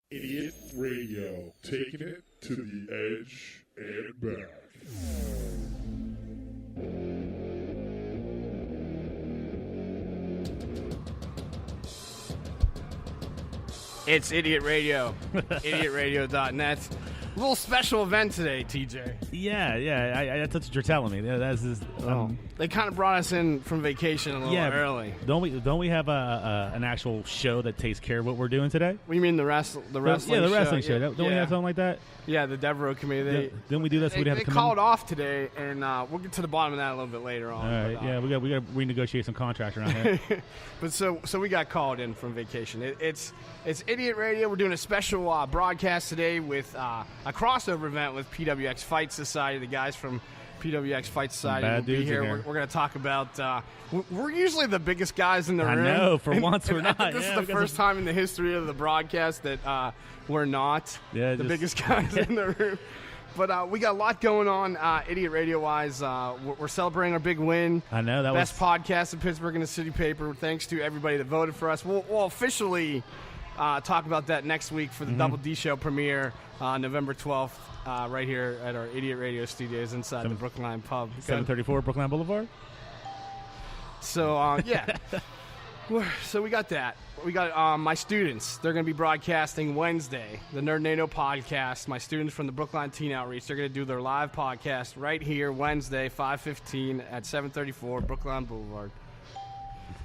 Idiot Radio, taking it to the edge and back. It's Idiot Radio, idiotradio.net. A little special event today, TJ. Yeah, that's what you're telling me. That's just, They kind of brought us in from vacation a little early. Don't we have an actual show that takes care of what we're doing today? What do you mean the wrestling show? Yeah, the wrestling show. Don't we have something like that? Yeah, the Devereaux committee. Didn't we do that? So we'd have they to come called in? off today, and we'll get to the bottom of that a little bit later on. All right, we got to renegotiate some contracts around here. But so we got called in from vacation. It's Idiot Radio. We're doing a special broadcast today with a crossover event with PWX Fight Society. The guys from PWX Fight Society will be here. We're going to talk about. We're usually the biggest guys in the room. I know. For once, we're not. This is the first time in the history of the broadcast that we're not the biggest guys in the room. But we got a lot going on, Idiot Radio-wise. We're celebrating our big win. I know. That Best podcast in Pittsburgh in the City Paper. Thanks to everybody that voted for us. We'll officially talk about that next week for the Double D Show premiere, November 12th, right here at our Idiot Radio studios inside the Brookline Pub. 734 Brookline Boulevard? So, yeah. So we got that. We got my students. They're going to be broadcasting Wednesday, the Nerdnado podcast. My students from the Brookline Teen Outreach, they're going to do their live podcast right here Wednesday, 5:15 at 734 Brookline Boulevard.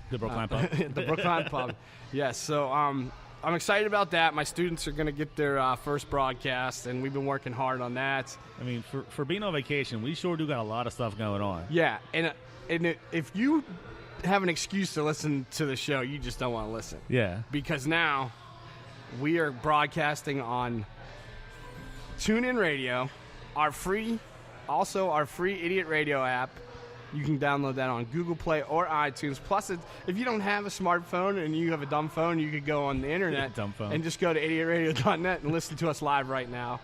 The Brookline Pub. The Brookline Pub. Yes. So I'm excited about that. My students are going to get their first broadcast, and we've been working hard on that. I mean, for being on vacation, we sure do got a lot of stuff going on. Yeah, and if you have an excuse to listen to the show, you just don't want to listen. Yeah. Because now we are broadcasting on TuneIn Radio, our free Idiot Radio app. You can download that on Google Play or iTunes. Plus, if you don't have a smartphone and you have a dumb phone, you could go on the internet and just go to idiotradio.net and listen to us live right now.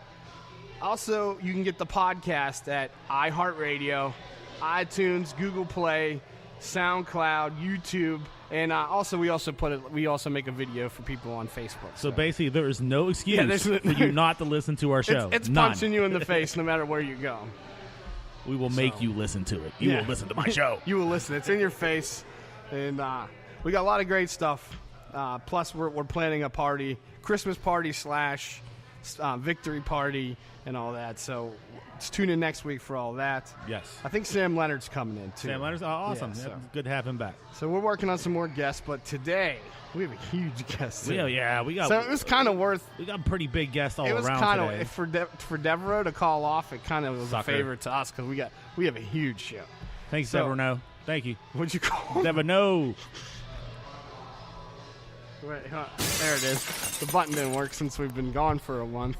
Also, you can get the podcast at iHeartRadio, iTunes, Google Play, SoundCloud, YouTube, and we also make a video for people on Facebook. So basically, there is no excuse for you not to listen to our show. It's punching you in the face no matter where you go. We will make you listen to it. You will listen to my show. You will listen. It's in your face, and we got a lot of great stuff. Plus, we're planning a party, Christmas party / victory party, and all that. So tune in next week for all that. Yes. I think Sam Leonard's coming in, too. Sam Leonard's awesome. Yeah, so. Good to have him back. So we're working on some more guests, but today we have a huge guest. We got. So it was kind of worth. We got pretty big guests all around today. It was kind of for Devereaux to call off. It kind of was a favor to us because we have a huge show. Thanks, Devereaux. Thank you. What'd you call him? Devereaux. Wait, there it is. The button didn't work since we've been gone for a month.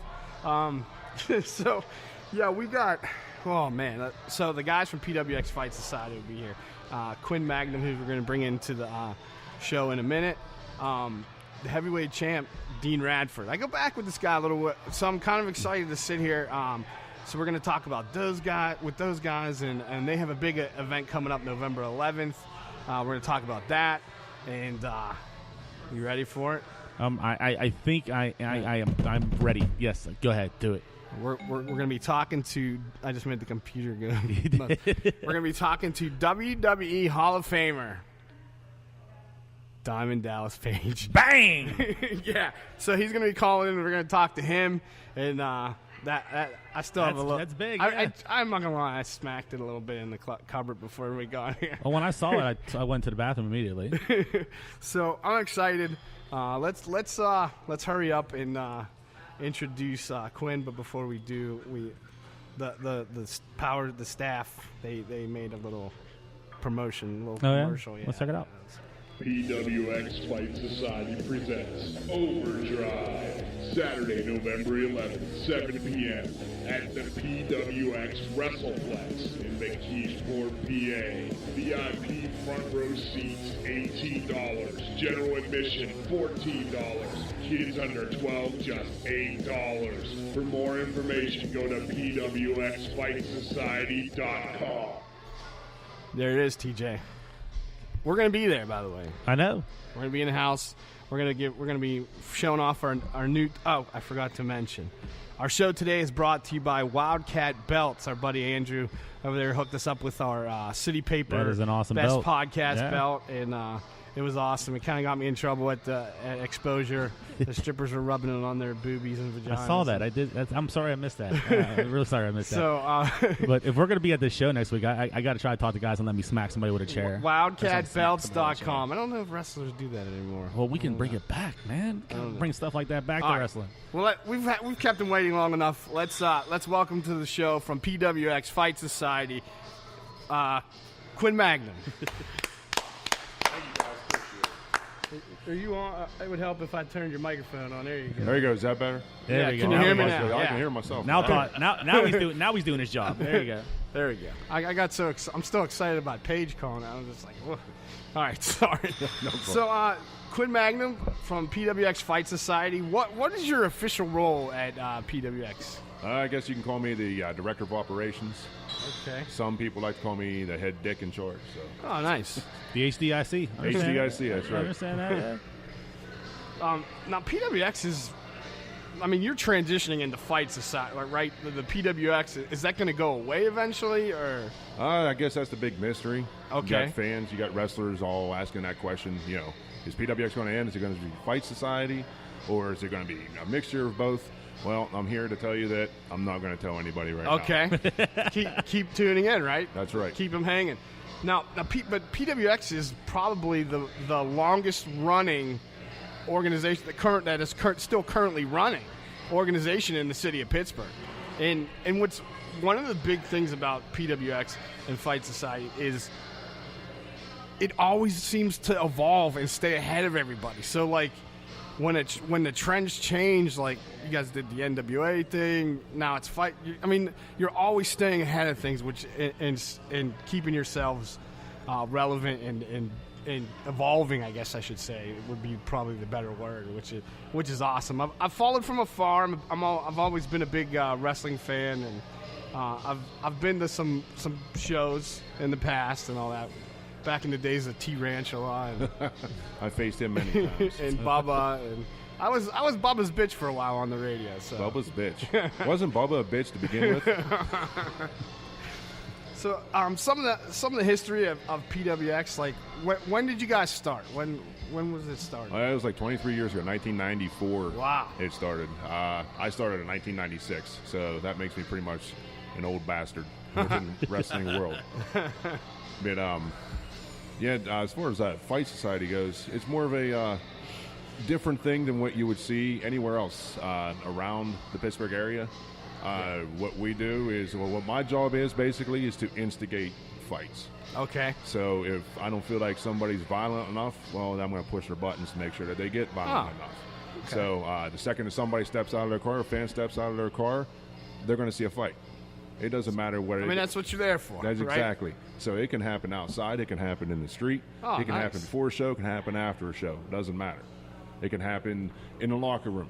So, yeah, we got. Oh man! So the guys from PWX Fight Society will be here. Quinn Magnum, who we're going to bring into the show in a minute. The heavyweight champ, Dean Radford. I go back with this guy a little bit, so I'm kind of excited to sit here. So we're going to talk about those guys, and they have a big event coming up November 11th. We're going to talk about that, and you ready for it? I think I'm ready. Yes, go ahead, do it. We're going to be talking to. I just made the computer go. We're going to be talking to WWE Hall of Famer Diamond Dallas Page. Bang! Yeah. So he's going to be calling in. We're going to talk to him, and that I still have a little. That's big. I'm not going to lie. I smacked it a little bit in the cupboard before we got here. Well, when I saw it, I went to the bathroom immediately. So I'm excited. Let's hurry up and introduce Quinn. But before we do, the staff they made a little commercial. Yeah? Let's check it out. PWX Fight Society presents Overdrive, Saturday, November 11th, 7 p.m. at the PWX WrestlePlex in McKeesport, PA. VIP front row seats, $18. General admission, $14. Kids under 12, just $8. For more information, go to pwxfightsociety.com. There it is, TJ. We're going to be there, by the way. I know. We're going to be in the house. We're gonna be showing off our new. Oh, I forgot to mention, our show today is brought to you by Wildcat Belts. Our buddy Andrew over there hooked us up with our City Paper. That is an awesome best belt. podcast belt, and it was awesome. It kind of got me in trouble at Exposure. The strippers were rubbing it on their boobies and vaginas. I saw that. I did. I'm sorry I missed that. I'm really sorry I missed that. So, but if we're going to be at this show next week, I got to try to talk to guys and let me smack somebody with a chair. WildcatBelts.com. I don't know if wrestlers do that anymore. Well, we can bring it back, man. Bring stuff like that back to wrestling. Well, we've kept them waiting long enough. Let's welcome to the show from PWX Fight Society, Quinn Magnum. Are you on? It would help if I turned your microphone on. There you go. There you go. Is that better? There we go. Can you hear me now? I Yeah. can hear myself. Now he's doing his job. There you go. There we go. I got so I'm still excited about Paige calling out. I'm just like, whoa. All right, sorry. No So, Quinn Magnum from PWX Fight Society. What is your official role at PWX? I guess you can call me the director of operations. Okay. Some people like to call me the head dick in charge. So. Oh, nice. The HDIC. HDIC, that's I right. understand that. Yeah. Now, PWX is, I mean, you're transitioning into Fight Society, right? The PWX, is that going to go away eventually, or? I guess that's the big mystery. Okay. You got fans, you got wrestlers all asking that question. You know, is PWX going to end? Is it going to be Fight Society, or is it going to be a mixture of both? Well, I'm here to tell you that I'm not going to tell anybody right now. Okay. keep tuning in, right? That's right. Keep them hanging. Now, but PWX is probably the longest running organization that is still currently running organization in the city of Pittsburgh. And what's one of the big things about PWX and Fight Society is it always seems to evolve and stay ahead of everybody. So like when the trends change, like you guys did the NWA thing, now it's fight. I mean, you're always staying ahead of things, which and keeping yourselves relevant and evolving, I guess I should say, would be probably the better word, which is awesome. I've followed from afar. I've always been a big wrestling fan, and I've been to some shows in the past and all that. Back in the days of T Ranchula and I faced him many times. and Bubba, and I was Bubba's bitch for a while on the radio. So Bubba's bitch. Wasn't Bubba a bitch to begin with? So some of the history of PWX, like when did you guys start? When was it started? It was like 23 years ago, 1994. Wow. It started. I started in 1996, so that makes me pretty much an old bastard within the wrestling world. But as far as Fight Society goes, it's more of a different thing than what you would see anywhere else around the Pittsburgh area. What we do is, what my job is basically is to instigate fights. Okay. So if I don't feel like somebody's violent enough, well, I'm going to push their buttons to make sure that they get violent enough. Okay. So the second that somebody steps out of their car, a fan steps out of their car, they're going to see a fight. It doesn't matter what. That's what you're there for. That's right? exactly. So it can happen outside. It can happen in the street. It can happen before a show. It can happen after a show. It doesn't matter. It can happen in the locker room.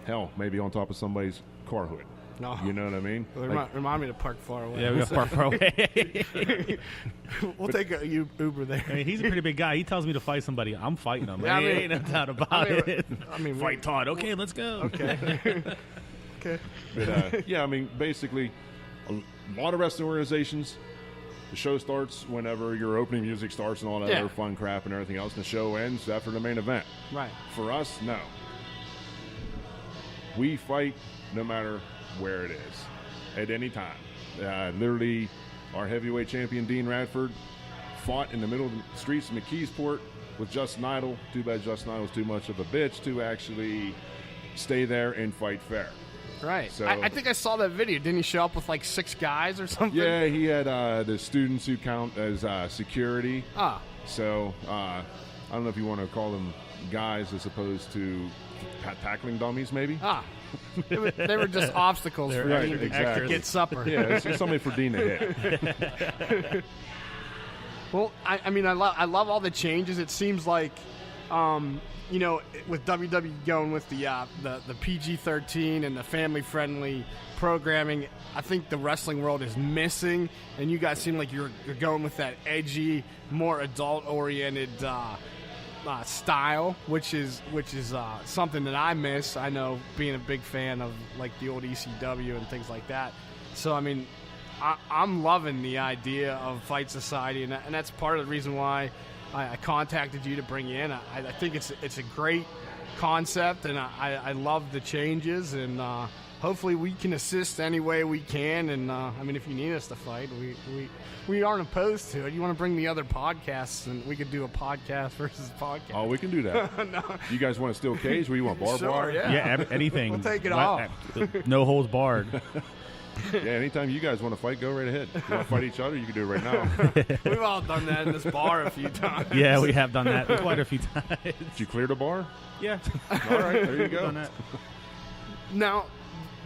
Hell, maybe on top of somebody's car hood. No. You know what I mean? Remind me to park far away. Yeah, we got park far away. We'll take a Uber there. I mean, he's a pretty big guy. He tells me to fight somebody. I'm fighting him. Yeah, ain't no doubt about it. Fight Todd. Okay, let's go. Okay. Okay. But, basically, a lot of wrestling organizations, the show starts whenever your opening music starts and all that other fun crap and everything else, and the show ends after the main event. Right. For us, no. We fight no matter where it is, at any time. Literally, our heavyweight champion, Dean Radford, fought in the middle of the streets of McKeesport with Justin Idol. Too bad Justin Idol was too much of a bitch to actually stay there and fight fair. Right. So, I think I saw that video. Didn't he show up with like 6 guys or something? Yeah, he had the students who count as security. So I don't know if you want to call them guys as opposed to tackling dummies, maybe. They were just obstacles for Dean to get supper. Yeah, it's something for Dean to hit. Well, I mean, I love all the changes. It seems like, with WWE going with the PG-13 and the family-friendly programming, I think the wrestling world is missing, and you guys seem like you're going with that edgy, more adult-oriented style, which is something that I miss. I know, being a big fan of like the old ECW and things like that. So I mean, I'm loving the idea of Fight Society, and that's part of the reason why I contacted you to bring you in. I think it's a great concept, and I love the changes, and hopefully we can assist any way we can. And I mean, if you need us to fight, we aren't opposed to it. You want to bring the other podcasts, and we could do a podcast versus podcast. Oh, we can do that. No. You guys want a steel cage? What do you want, barbed Sure, wire? yeah. Anything. We'll take it all. No holds barred. Yeah, anytime you guys want to fight, go right ahead. If you want to fight each other, you can do it right now. We've all done that in this bar a few times. Yeah, we have done that quite a few times. Did you clear the bar? Yeah. All right, there you go. Done that. Now,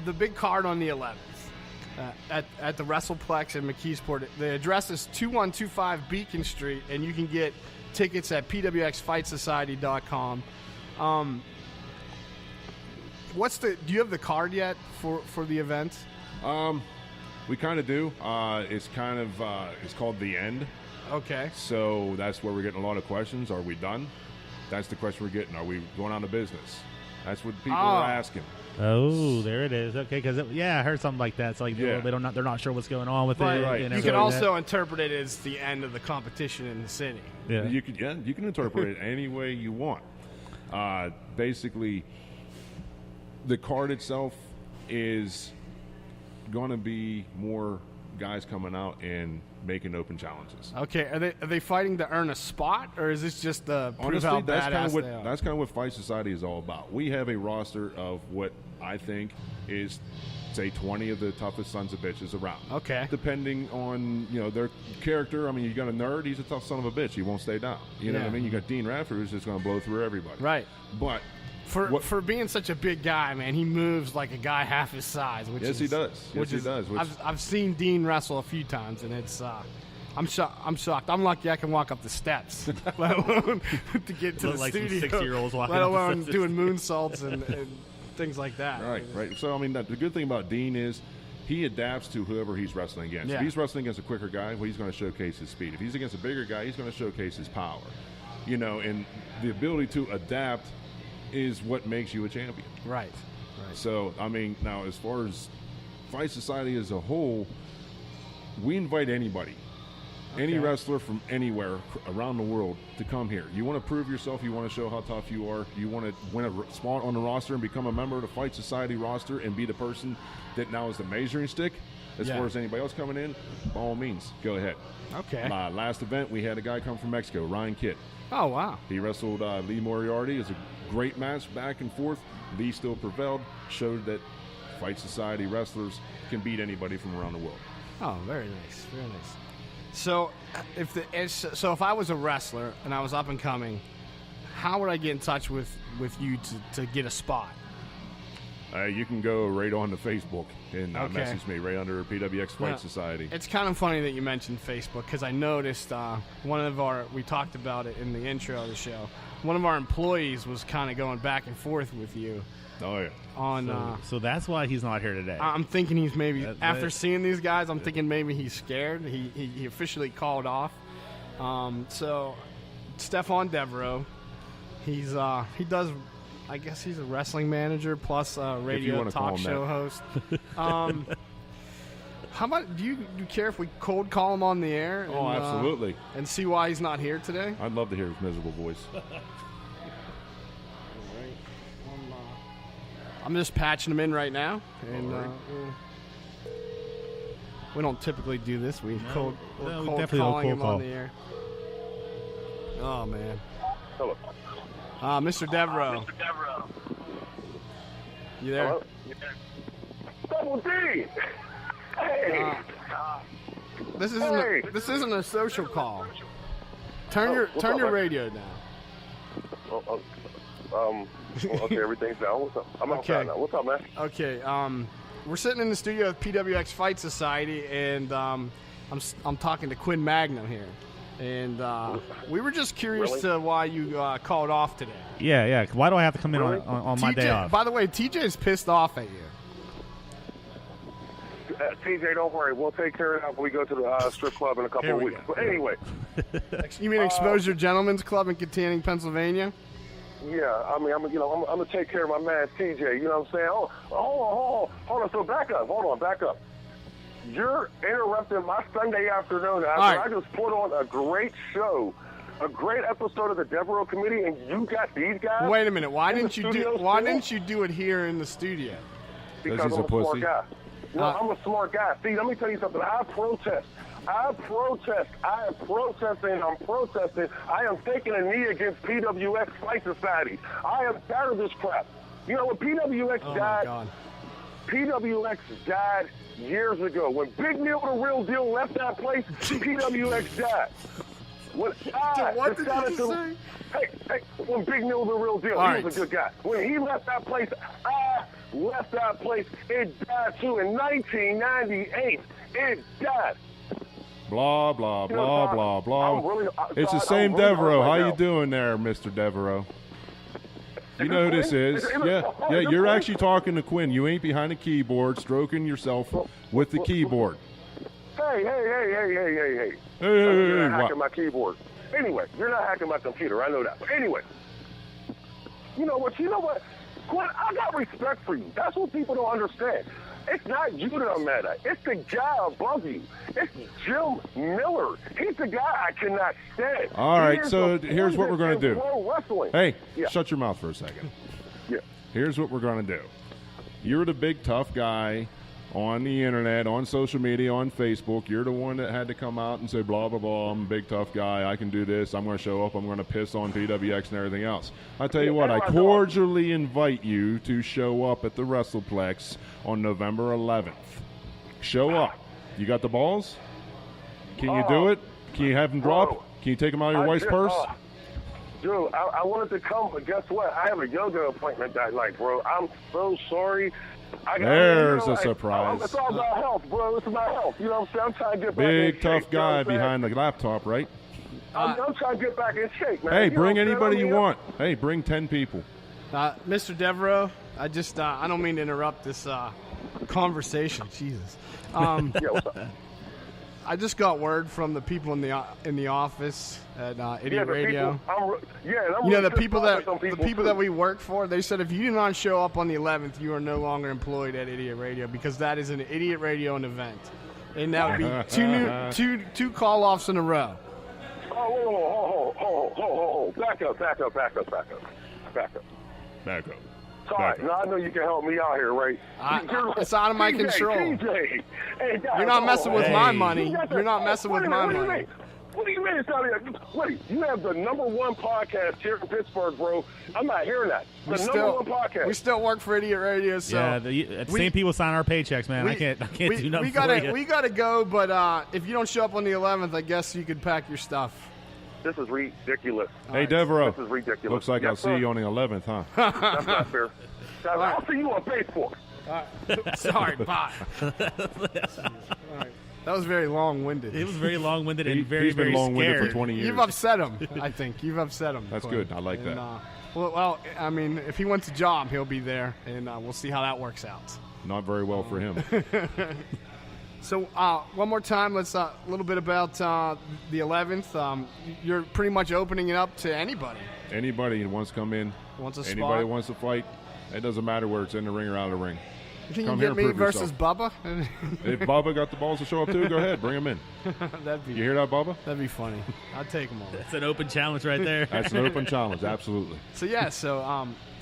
the big card on the 11th at the WrestlePlex in McKeesport. The address is 2125 Beacon Street, and you can get tickets at PWXFightSociety.com. Do you have the card yet for the event? We kind of do. It's called The End. Okay. So that's where we're getting a lot of questions. Are we done? That's the question we're getting. Are we going out of business? That's what people are asking. Oh, there it is. Okay, because I heard something like that. It's like they're not sure what's going on with it. Right. And you can also interpret it as the end of the competition in the city. Yeah. You can interpret it any way you want. Basically, the card itself is going to be more guys coming out and making open challenges. Okay, are they fighting to earn a spot, or is this just the prove how Honestly, that's badass kind of what Fight Society is all about. We have a roster of what I think is, say, 20 of the toughest sons of bitches around. Okay. Depending on their character. I mean, you got a nerd; he's a tough son of a bitch. He won't stay down. You know what I mean? You got Dean Radford, who's just going to blow through everybody. Right. But for being such a big guy, man, he moves like a guy half his size. He does. Yes, he does. I've seen Dean wrestle a few times, and it's I'm shocked. I'm lucky I can walk up the steps, let alone to get to Look the like some studio. 6-year-olds walking let up the alone steps. doing moonsaults and things like that. Right. So I mean, the good thing about Dean is he adapts to whoever he's wrestling against. Yeah. If he's wrestling against a quicker guy, well, he's going to showcase his speed. If he's against a bigger guy, he's going to showcase his power. And the ability to adapt is what makes you a champion. Right. So, I mean, now as far as Fight Society as a whole, we invite anybody, any wrestler from anywhere around the world to come here. You want to prove yourself, you want to show how tough you are, you want to win a spot on the roster and become a member of the Fight Society roster and be the person that now is the measuring stick as far as anybody else coming in, by all means, go ahead. Okay. Last event, we had a guy come from Mexico, Ryan Kitt. Oh, wow. He wrestled Lee Moriarty. It was a great match, back and forth. Lee still prevailed, showed that Fight Society wrestlers can beat anybody from around the world. Oh, very nice, very nice. So, if I was a wrestler and I was up and coming, how would I get in touch with you to get a spot? You can go right on to Facebook and message me right under PWX Fight Society. It's kind of funny that you mentioned Facebook because I noticed we talked about it in the intro of the show. One of our employees was kind of going back and forth with you. Oh, yeah. So that's why he's not here today. I'm thinking he's maybe, after seeing these guys, I'm thinking maybe he's scared. He officially called off. So, Stefan Devereau, he does, I guess he's a wrestling manager plus a radio talk show host. How about, do you care if we cold call him on the air? Oh, absolutely. And see why he's not here today? I'd love to hear his miserable voice. I'm just patching him in right now, and we don't typically do this. We cold calling him on the air. Oh man. Hello. Mr. Devereaux. You there? Hello? Double D. Hey. This isn't a social call. Turn your radio down. Okay, everything's down. What's up? I'm outside now. What's up, man? Okay, we're sitting in the studio with PWX Fight Society, and I'm talking to Quinn Magnum here, and we were just curious to why you called off today. Yeah. Why do I have to come in on my day off? By the way, TJ's pissed off at you. TJ, don't worry. We'll take care of that when we go to the strip club in a couple of weeks. But anyway. You mean Exposure Gentlemen's Club in Kittanning, Pennsylvania? Yeah, I'm gonna take care of my man TJ. You know what I'm saying? Oh, hold on. So back up. You're interrupting my Sunday afternoon after right. I just put on a great show, a great episode of the Devereaux Committee, and you got these guys. Wait a minute. Why didn't you do it here in the studio? Because he's I'm a a smart pussy. guy. No, I'm a smart guy. See, let me tell you something. I protest. I am protesting. I am taking a knee against PWX Fight Society. I am tired of this crap. You know, when PWX died, my God. PWX died years ago. When Big Neil the Real Deal left that place, PWX died. When What did you just say? Hey, when Big Neil the Real Deal, he was a good guy. When he left that place, I left that place. It died too. In 1998, it died. Blah, blah, blah, blah, blah. Really, It's the Todd, same I'm really Devereaux. hurt How right you now. doing there, Mr. Devereaux? You know who this is. Is it Yeah, Quinn? you're actually talking to Quinn. You ain't behind the keyboard stroking yourself with the keyboard. Hey. Hey, You're not what? hacking my keyboard. Anyway, you're not hacking my computer. I know that. But anyway, you know what? Quinn, I got respect for you. That's what people don't understand. It's not you that I'm mad at. It's the guy above you. It's Jim Miller. He's the guy I cannot stand. All right, so here's what we're going to do. Pro wrestling. Hey, Yeah. shut your mouth for a second. Yeah. Here's what we're going to do. You're the big tough guy on the internet, on social media, on Facebook. You're the one that had to come out and say, blah, blah, blah, I'm a big tough guy. I can do this. I'm going to show up. I'm going to piss on PWX and everything else. I tell you what, I cordially invite you to show up at the WrestlePlex on November 11th. Show up. You got the balls? Can you do it? Can you have them drop? Can you take them out of your wife's purse? Dude, I wanted to come, but guess what? I have a yoga appointment that night, bro. I'm so sorry. There's a surprise. It's all about health, bro. It's about health. You know what I'm saying? I'm trying to get back in Big shape. tough you know what guy I'm saying? behind the laptop, right? I'm trying to get back in shape, man. Hey, You know bring what I'm saying? anybody I you mean, want. Hey, bring 10 people. Mr. Devereaux, I don't mean to interrupt this conversation. Jesus. Yeah, what's up? I just got word from the people in the office at Idiot the Radio. People, I'm You know, really the people pissed off at some too. that we work for, they said if you do not show up on the 11th, you are no longer employed at Idiot Radio because that is an Idiot Radio event. And that would be two call-offs in a row. Oh, back up. Back up. Sorry, now I know you can help me out here, right? It's out of my control. TJ. Hey, guys, You're not messing with my money. You're not messing with my money. What do you mean it's out of here? Wait, you have the #1 podcast here in Pittsburgh, bro. I'm not hearing that. The #1 podcast. We still work for Idiot Radio, so Yeah, the same people sign our paychecks, man. I can't do nothing for you. We gotta go, but if you don't show up on the 11th, I guess you could pack your stuff. This is ridiculous. Hey, Devereaux. This is ridiculous. Looks like Yes, I'll see sir. you on the 11th, huh? That's not fair. I'll see you on Facebook. Sorry, bye. All right. That was very long-winded. It was very long-winded and very, He's been very long-winded scared. for 20 years. You've upset him, I think. You've upset him. That's Quinn. good. I like that. Well, I mean, if he wants a job, he'll be there, and we'll see how that works out. Not very well for him. So, one more time, let's a little bit about the 11th. You're pretty much opening it up to anybody. Anybody who wants to come in, Wants a anybody spot. wants to fight, it doesn't matter where it's in the ring or out of the ring. You think Come you here can get and me prove versus yourself. Bubba? If Bubba got the balls to show up too, go ahead, bring him in. That'd be You hear that, Bubba? That'd be funny. I'd take them all. It's an open challenge right there. That's an open challenge, absolutely. So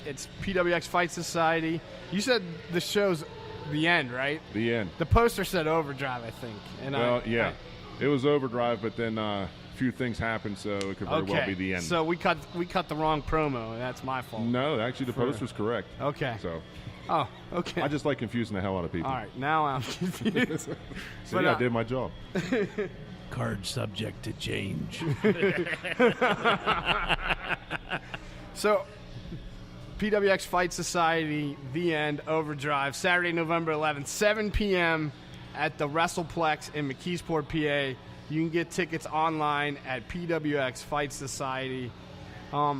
it's PWX Fight Society. You said the show's the end, right? The end. The poster said Overdrive, I think. And Well, yeah. It was Overdrive, but then a few things happened, so it could very well be the end. So we cut the wrong promo, and that's my fault. No, actually, the poster's correct. Okay. So Oh, okay. I just like confusing the hell out of people. All right, now I'm confused. So But, yeah, I did my job. Card subject to change. So, PWX Fight Society, The End, Overdrive, Saturday, November 11th, 7 p.m. at the WrestlePlex in McKeesport, PA. You can get tickets online at PWX Fight Society. I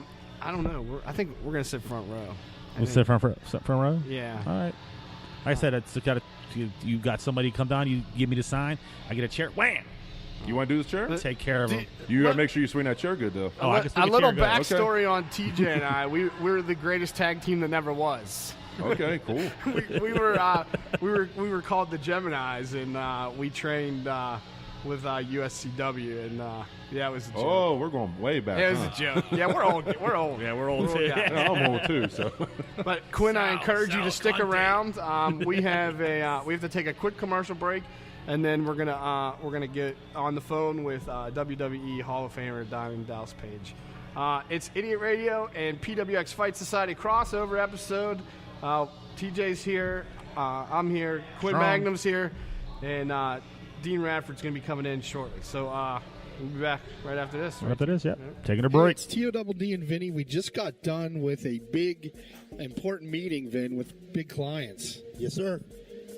don't know. I think we're going to sit front row. We'll sit front row? Yeah. All right. I said it's got you got somebody come down, you give me the sign, I get a chair, wham. You want to do this chair? Take care of him. You got to make sure you swing that chair good, though. Oh, I can swing a the little chair good. backstory on TJ and I. We're the greatest tag team that never was. Okay, cool. we were called the Geminis, and we trained with USCW, and it was a joke. Oh, we're going way back. It was a joke. Yeah, we're old. We're old. Yeah, we're old too. Yeah, I'm old too. So, but Quinn, I encourage you to stick around. We have to take a quick commercial break, and then we're gonna get on the phone with WWE Hall of Famer Diamond Dallas Page. It's Idiot Radio and PWX Fight Society crossover episode. TJ's here. I'm here. Quinn Magnum's here, and Dean Radford's going to be coming in shortly. So we'll be back right after this. Right after this, yeah. Taking a break. It's TODD and Vinny. We just got done with a big, important meeting, Vin, with big clients. Yes, sir.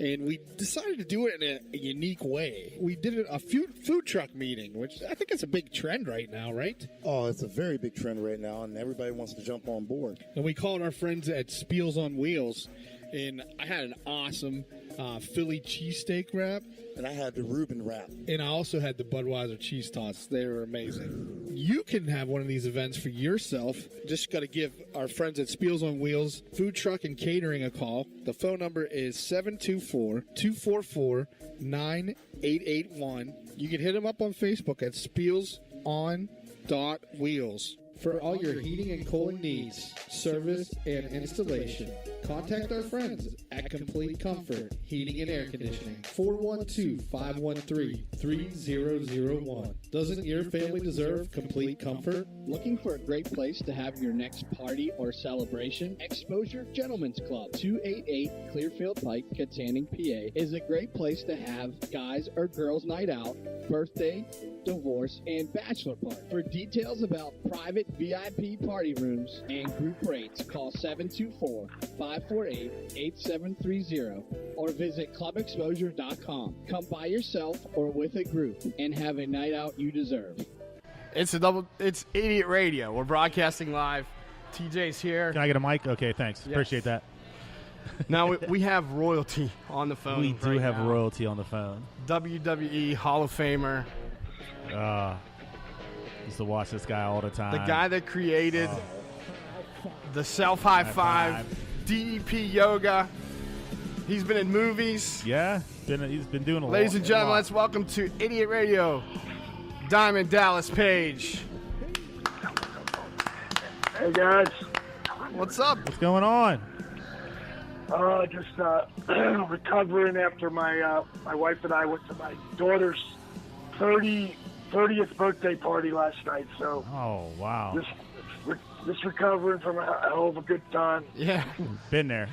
And we decided to do it in a unique way. We did a food truck meeting, which I think is a big trend right now, right? Oh, it's a very big trend right now, and everybody wants to jump on board. And we called our friends at Spiels on Wheels, and I had an awesome Philly cheesesteak wrap. And I had the Reuben wrap. And I also had the Budweiser cheese tots. They were amazing. You can have one of these events for yourself. Just got to give our friends at Spiels on Wheels Food Truck and Catering a call. The phone number is 724-244-9881. You can hit them up on Facebook at spielson.wheels. For all your heating and cooling needs, service, and installation, contact our friends at Complete Comfort Heating and Air Conditioning, 412-513-3001. Doesn't your family deserve complete comfort? Looking for a great place to have your next party or celebration? Exposure Gentlemen's Club, 288 Clearfield Pike, Katanning, PA, is a great place to have guys or girls night out, birthday, divorce, and bachelor party. For details about private VIP party rooms and group rates, call 724-548-8730 or visit clubexposure.com. Come by yourself or with a group and have a night out you deserve. It's Idiot Radio. We're broadcasting live. TJ's here. Can I get a mic? Okay, thanks. Yes. Appreciate that. Now we have royalty on the phone. We do have royalty on the phone. WWE Hall of Famer. Used to watch this guy all the time. The guy that created the self high five, DDP yoga. He's been in movies. Yeah, he's been doing a lot. Ladies and gentlemen, let's welcome to Idiot Radio, Diamond Dallas Page. Hey guys. What's up? What's going on? Just recovering after my wife and I went to my daughter's 30th birthday party last night. So. Oh wow. Just recovering from a hell of a good time. Yeah. Been there.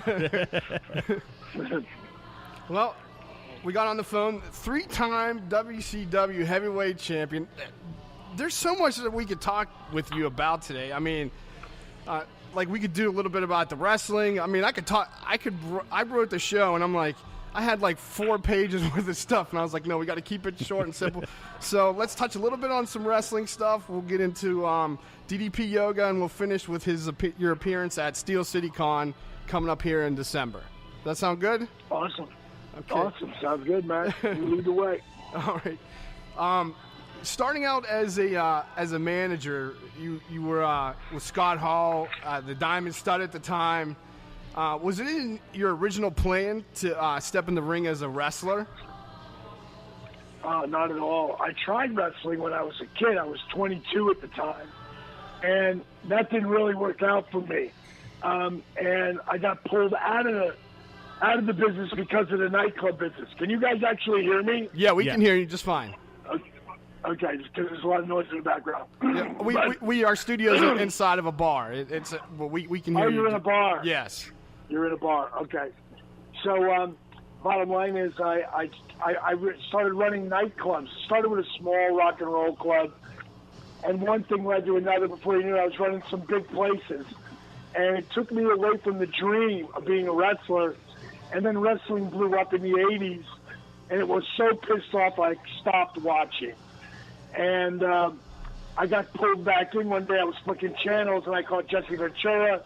Well, we got on the phone, 3-time WCW heavyweight champion. There's so much that we could talk with you about today. I mean, like we could do a little bit about the wrestling. I mean, I wrote the show and I'm like, I had like 4 pages worth of stuff, and I was like, no, we got to keep it short and simple. So let's touch a little bit on some wrestling stuff. We'll get into DDP Yoga, and we'll finish with your appearance at Steel City Con coming up here in December. Does that sound good? Awesome. Okay. Awesome. Sounds good, man. You lead the way. All right. Starting out as a manager, you were with Scott Hall, the Diamond Stud at the time. Was it in your original plan to step in the ring as a wrestler? Not at all. I tried wrestling when I was a kid. I was 22 at the time, and that didn't really work out for me. And I got pulled out of the business because of the nightclub business. Can you guys actually hear me? Yeah, we can hear you just fine. Okay, just because there's a lot of noise in the background. Yeah, our studio's inside of a bar. We can hear you. Oh, you're in a bar? Yes. You're in a bar. Okay. So, bottom line is I started running nightclubs. Started with a small rock and roll club, and one thing led to another. Before you knew it, I was running some big places, and it took me away from the dream of being a wrestler. And then wrestling blew up in the 80s, and it was so pissed off I stopped watching. And I got pulled back in one day. I was flicking channels, and I caught Jesse Ventura.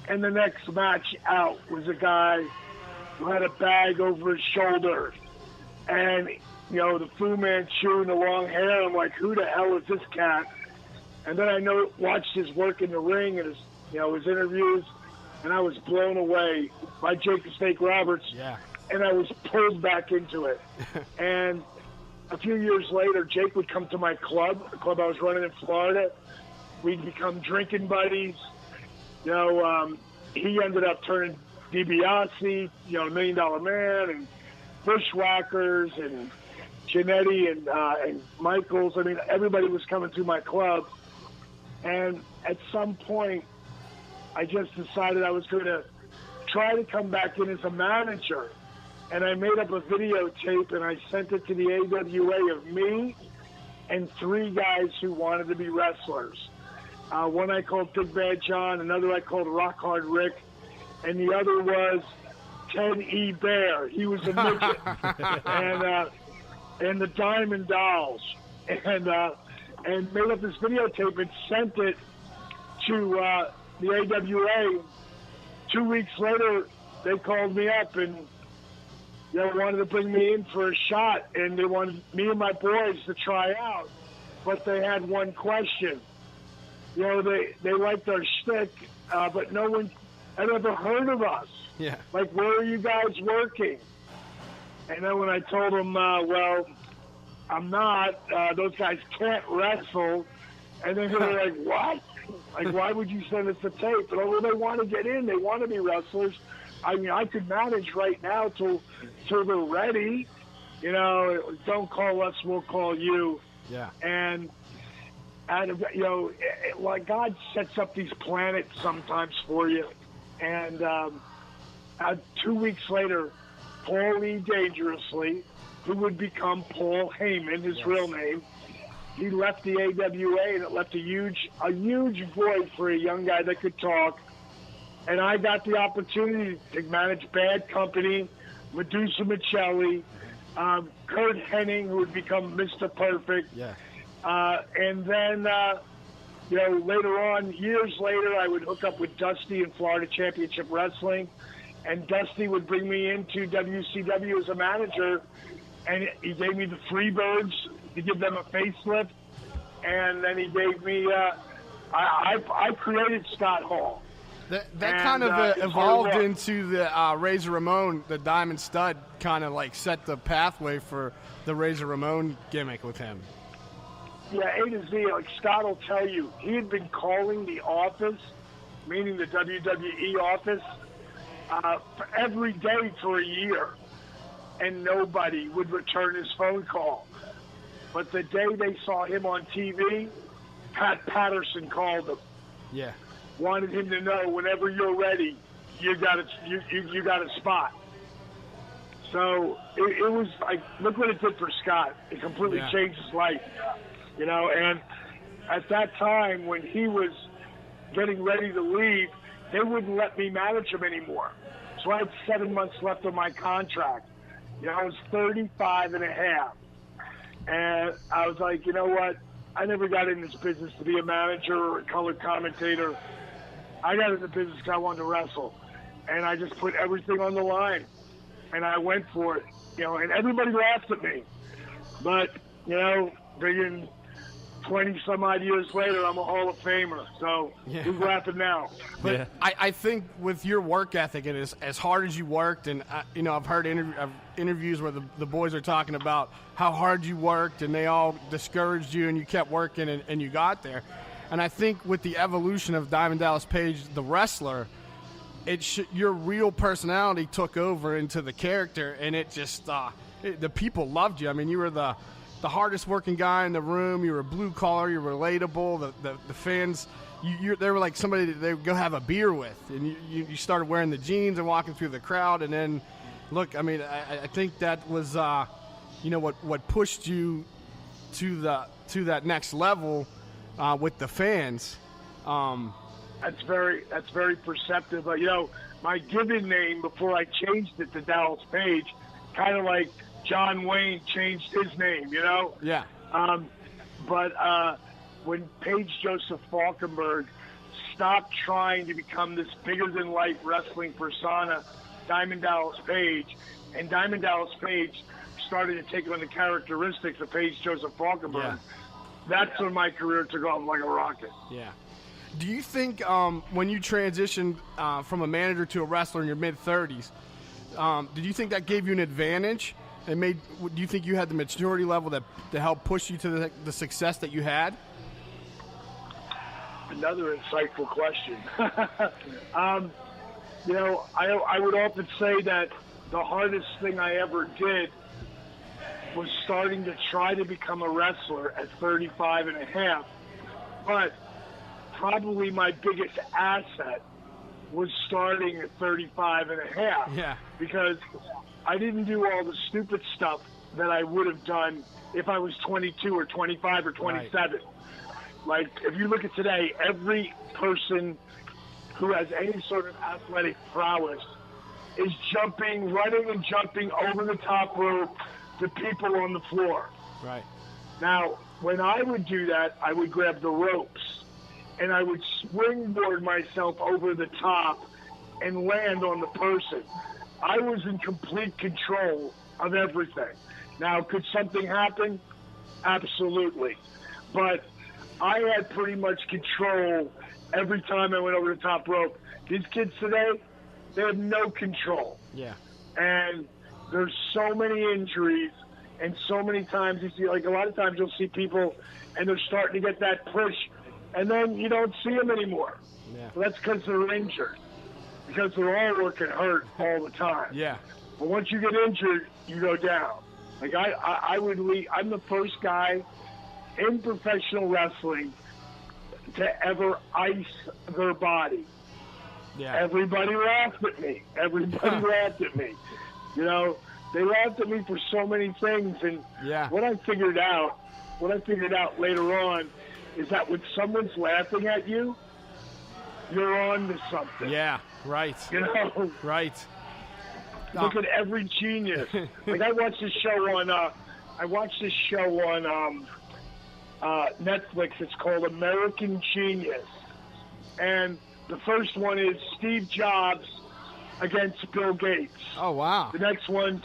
And the next match out was a guy who had a bag over his shoulder. And, you know, the Fu Manchu and the long hair. I'm like, who the hell is this cat? And then I watched his work in the ring and his interviews, and I was blown away by Jake the Snake Roberts. Yeah. And I was pulled back into it. And a few years later, Jake would come to my club, the club I was running in Florida. We'd become drinking buddies. You know, he ended up turning DiBiase, you know, $1 Million Man, and Bushwhackers, and Janetti, and Michaels. I mean, everybody was coming through my club. And at some point, I just decided I was going to try to come back in as a manager. And I made up a videotape, and I sent it to the AWA of me and 3 guys who wanted to be wrestlers. One I called Big Bad John, another I called Rock Hard Rick, and the other was Ted E. Bear. He was a midget. and the Diamond Dolls. And made up this videotape and sent it to the AWA. 2 weeks later, they called me up and they wanted to bring me in for a shot, and they wanted me and my boys to try out. But they had one question. You know, they liked our shtick, but no one had ever heard of us. Yeah. Like, where are you guys working? And then when I told them, well, I'm not, those guys can't wrestle. And then they were like, what? Like, why would you send us the tape? And well, they want to get in. They want to be wrestlers. I mean, I could manage right now till they're ready. You know, don't call us, we'll call you. Yeah. And you know, like God sets up these planets sometimes for you. And 2 weeks later, Paul E. Dangerously, who would become Paul Heyman, his real name, he left the AWA, and it left a huge void for a young guy that could talk. And I got the opportunity to manage Bad Company, Medusa Michelli, Kurt Hennig, who would become Mr. Perfect. Yeah. And then, you know, later on, years later, I would hook up with Dusty in Florida Championship Wrestling, and Dusty would bring me into WCW as a manager, and he gave me the Freebirds to give them a facelift, and then he gave me, I created Scott Hall. That kind of evolved into the Razor Ramon, the Diamond Stud, kind of like set the pathway for the Razor Ramon gimmick with him. Yeah, A to Z, like Scott will tell you, he had been calling the office, meaning the WWE office, for every day for a year, and nobody would return his phone call. But the day they saw him on TV, Pat Patterson called him. Yeah. Wanted him to know whenever you're ready, you got a spot. So it was like, look what it did for Scott. It completely changed his life, you know. And at that time, when he was getting ready to leave, they wouldn't let me manage him anymore. So I had 7 months left on my contract. You know, I was 35 and a half. And I was like, you know what? I never got in this business to be a manager or a color commentator. I got in the business because I wanted to wrestle. And I just put everything on the line. And I went for it. You know, and everybody laughed at me. But, you know, bringing 20-some-odd years later, I'm a Hall of Famer. So who's laughing now? But I think with your work ethic and as hard as you worked, and, you know, I've heard interviews where the boys are talking about how hard you worked and they all discouraged you and you kept working and you got there. And I think with the evolution of Diamond Dallas Page, the wrestler, your real personality took over into the character, and it just the people loved you. I mean, you were the hardest working guy in the room. You were blue collar. You were relatable. The fans, they were like somebody that they would go have a beer with, and you started wearing the jeans and walking through the crowd. And then, look, I mean, I think that was you know what pushed you to that next level with the fans. That's very perceptive. You know, my given name before I changed it to Dallas Page, kind of like John Wayne changed his name, you know? Yeah. But when Paige Joseph Falkenberg stopped trying to become this bigger-than-life wrestling persona Diamond Dallas Page, and Diamond Dallas Page started to take on the characteristics of Page Joseph Falkenberg. Yeah. That's when my career took off like a rocket. Yeah. Do you think when you transitioned from a manager to a wrestler in your mid-30s, did you think that gave you an advantage? Do you think you had the maturity level to help push you to the success that you had? Another insightful question. I would often say that the hardest thing I ever did was starting to try to become a wrestler at 35 and a half. But probably my biggest asset was starting at 35 and a half. Yeah. Because I didn't do all the stupid stuff that I would have done if I was 22 or 25 or 27. Right. Like, if you look at today, every person who has any sort of athletic prowess is running and jumping over the top rope to people on the floor. Right. Now, when I would do that, I would grab the ropes and I would springboard myself over the top and land on the person. I was in complete control of everything. Now, could something happen? Absolutely. But I had pretty much control every time I went over the top rope. These kids today, they have no control. Yeah. And there's so many injuries, and so many times you see, like a lot of times you'll see people, and they're starting to get that push, and then you don't see them anymore. Yeah. Well, that's because they're injured, because they're all working hurt all the time. Yeah. But once you get injured, you go down. Like I would leave. I'm the first guy in professional wrestling to ever ice their body. Yeah. Everybody laughed at me. Everybody laughed at me. You know, they laughed at me for so many things. And what I figured out later on is that when someone's laughing at you, you're on to something. Yeah, right. You know? Right. Look at every genius. Like I watched this show on Netflix. It's called American Genius. And the first one is Steve Jobs against Bill Gates. Oh, wow. The next one's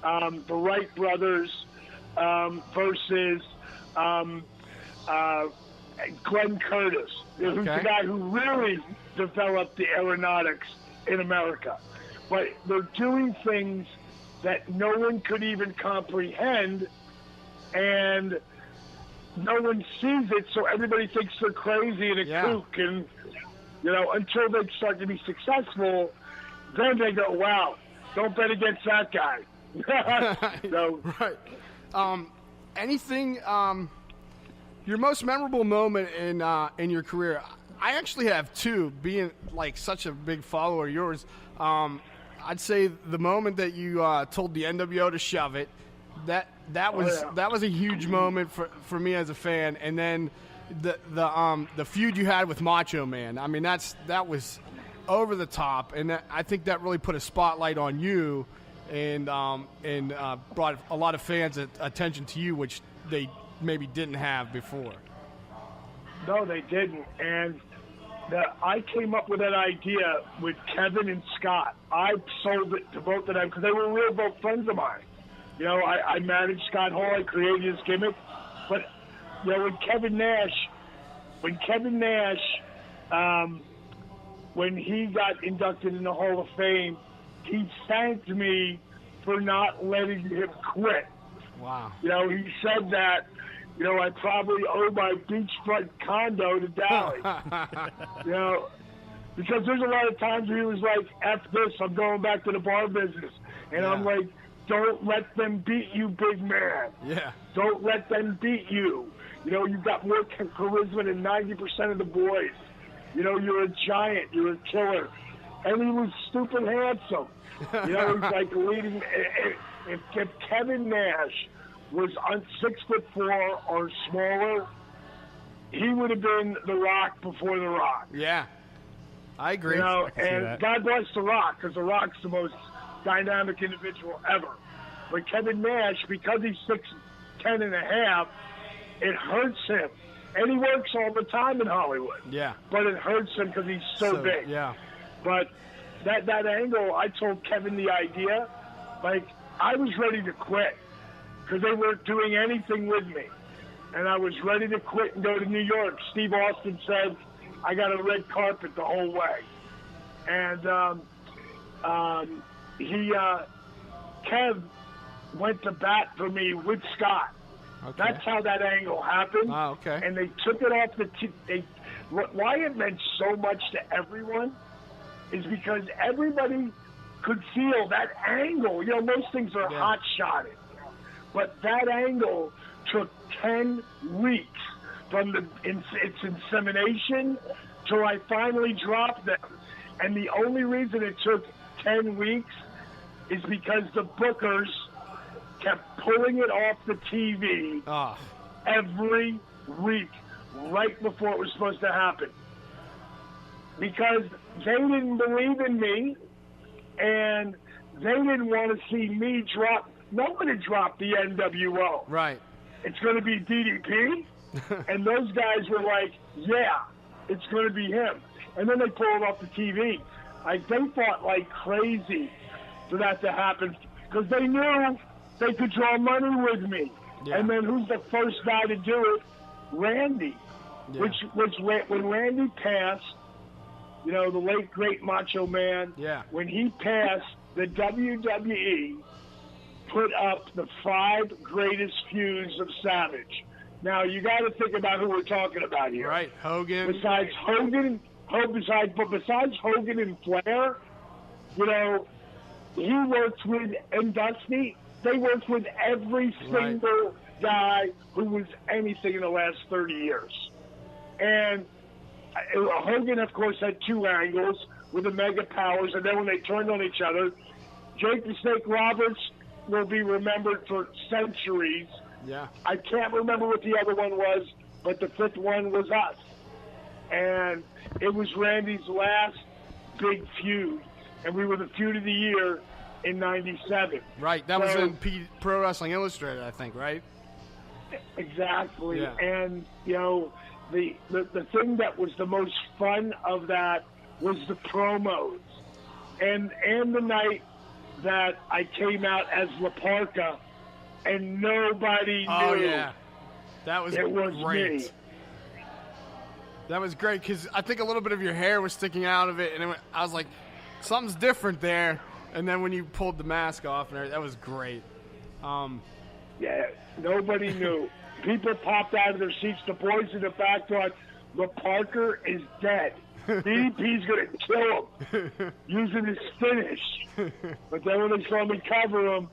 the Wright brothers versus Glenn Curtis, who's the guy who really developed the aeronautics in America. But they're doing things that no one could even comprehend, and no one sees it, so everybody thinks they're crazy and a kook. And, you know, until they start to be successful, then they go, wow, don't bet against that guy. So, right. Anything, your most memorable moment in your career? I actually have two, being like such a big follower of yours. I'd say the moment that you told the NWO to shove it, that was a huge moment for me as a fan. And then the feud you had with Macho Man. I mean, that was over the top, and I think that really put a spotlight on you, and brought a lot of fans' attention to you, which they maybe didn't have before. No, they didn't, and I came up with that idea with Kevin and Scott. I sold it to both of them because they were real both friends of mine. You know, I managed Scott Hall. I created his gimmick. But, you know, when Kevin Nash, when he got inducted in the Hall of Fame, he thanked me for not letting him quit. Wow. You know, he said that, you know, I probably owe my beachfront condo to Dally. You know, because there's a lot of times where he was like, F this, I'm going back to the bar business. And I'm like, don't let them beat you, big man. Yeah. Don't let them beat you. You know, you've got more charisma than 90% of the boys. You know, you're a giant. You're a killer. And he was stupid handsome. You know, he's like leading. If Kevin Nash was 6'4" or smaller, he would have been The Rock before The Rock. Yeah. I agree. You know, and God bless The Rock, because The Rock's the most dynamic individual ever. But Kevin Nash, because he's 6'10" and a half, it hurts him. And he works all the time in Hollywood. Yeah. But it hurts him because he's so big. Yeah. But that angle, I told Kevin the idea. Like, I was ready to quit because they weren't doing anything with me. And I was ready to quit and go to New York. Steve Austin said, I got a red carpet the whole way. And Kev went to bat for me with Scott. Okay. That's how that angle happened. Oh, okay. And they took it off the why it meant so much to everyone is because everybody could feel that angle. You know, most things are hot-shotted. But that angle took 10 weeks from its insemination till I finally dropped them. And the only reason it took 10 weeks is because the bookers kept pulling it off the TV every week right before it was supposed to happen. Because they didn't believe in me, and they didn't want to see me drop. Nobody dropped the NWO. Right. It's going to be DDP. And those guys were like, yeah, it's going to be him. And then they pulled it off the TV. They fought like crazy for that to happen because they knew they could draw money with me. Yeah. And then who's the first guy to do it? Randy. Yeah. Which when Randy passed, you know, the late, great Macho Man, when he passed, the WWE put up the 5 greatest feuds of Savage. Now, you got to think about who we're talking about here. Right, Hogan. Besides Hogan and Flair, you know, he worked with, and Dusty, they worked with every single guy who was anything in the last 30 years. And Hogan, of course, had 2 angles with the Mega Powers, and then when they turned on each other, Jake the Snake Roberts will be remembered for centuries. Yeah. I can't remember what the other one was, but the 5th one was us. And it was Randy's last big feud, and we were the feud of the year in '97. Right, that was in Pro Wrestling Illustrated, I think, right? Exactly. Yeah. And, you know, the thing that was the most fun of that was the promos. And the night that I came out as La Parka and nobody knew. Oh, yeah. That was great. Me. That was great because I think a little bit of your hair was sticking out of it, and I was like, something's different there. And then when you pulled the mask off, and everything, that was great. Yeah, nobody knew. People popped out of their seats. The boys in the back thought, the Parker is dead. DDP's going to kill him using his finish. But then when they saw me cover him,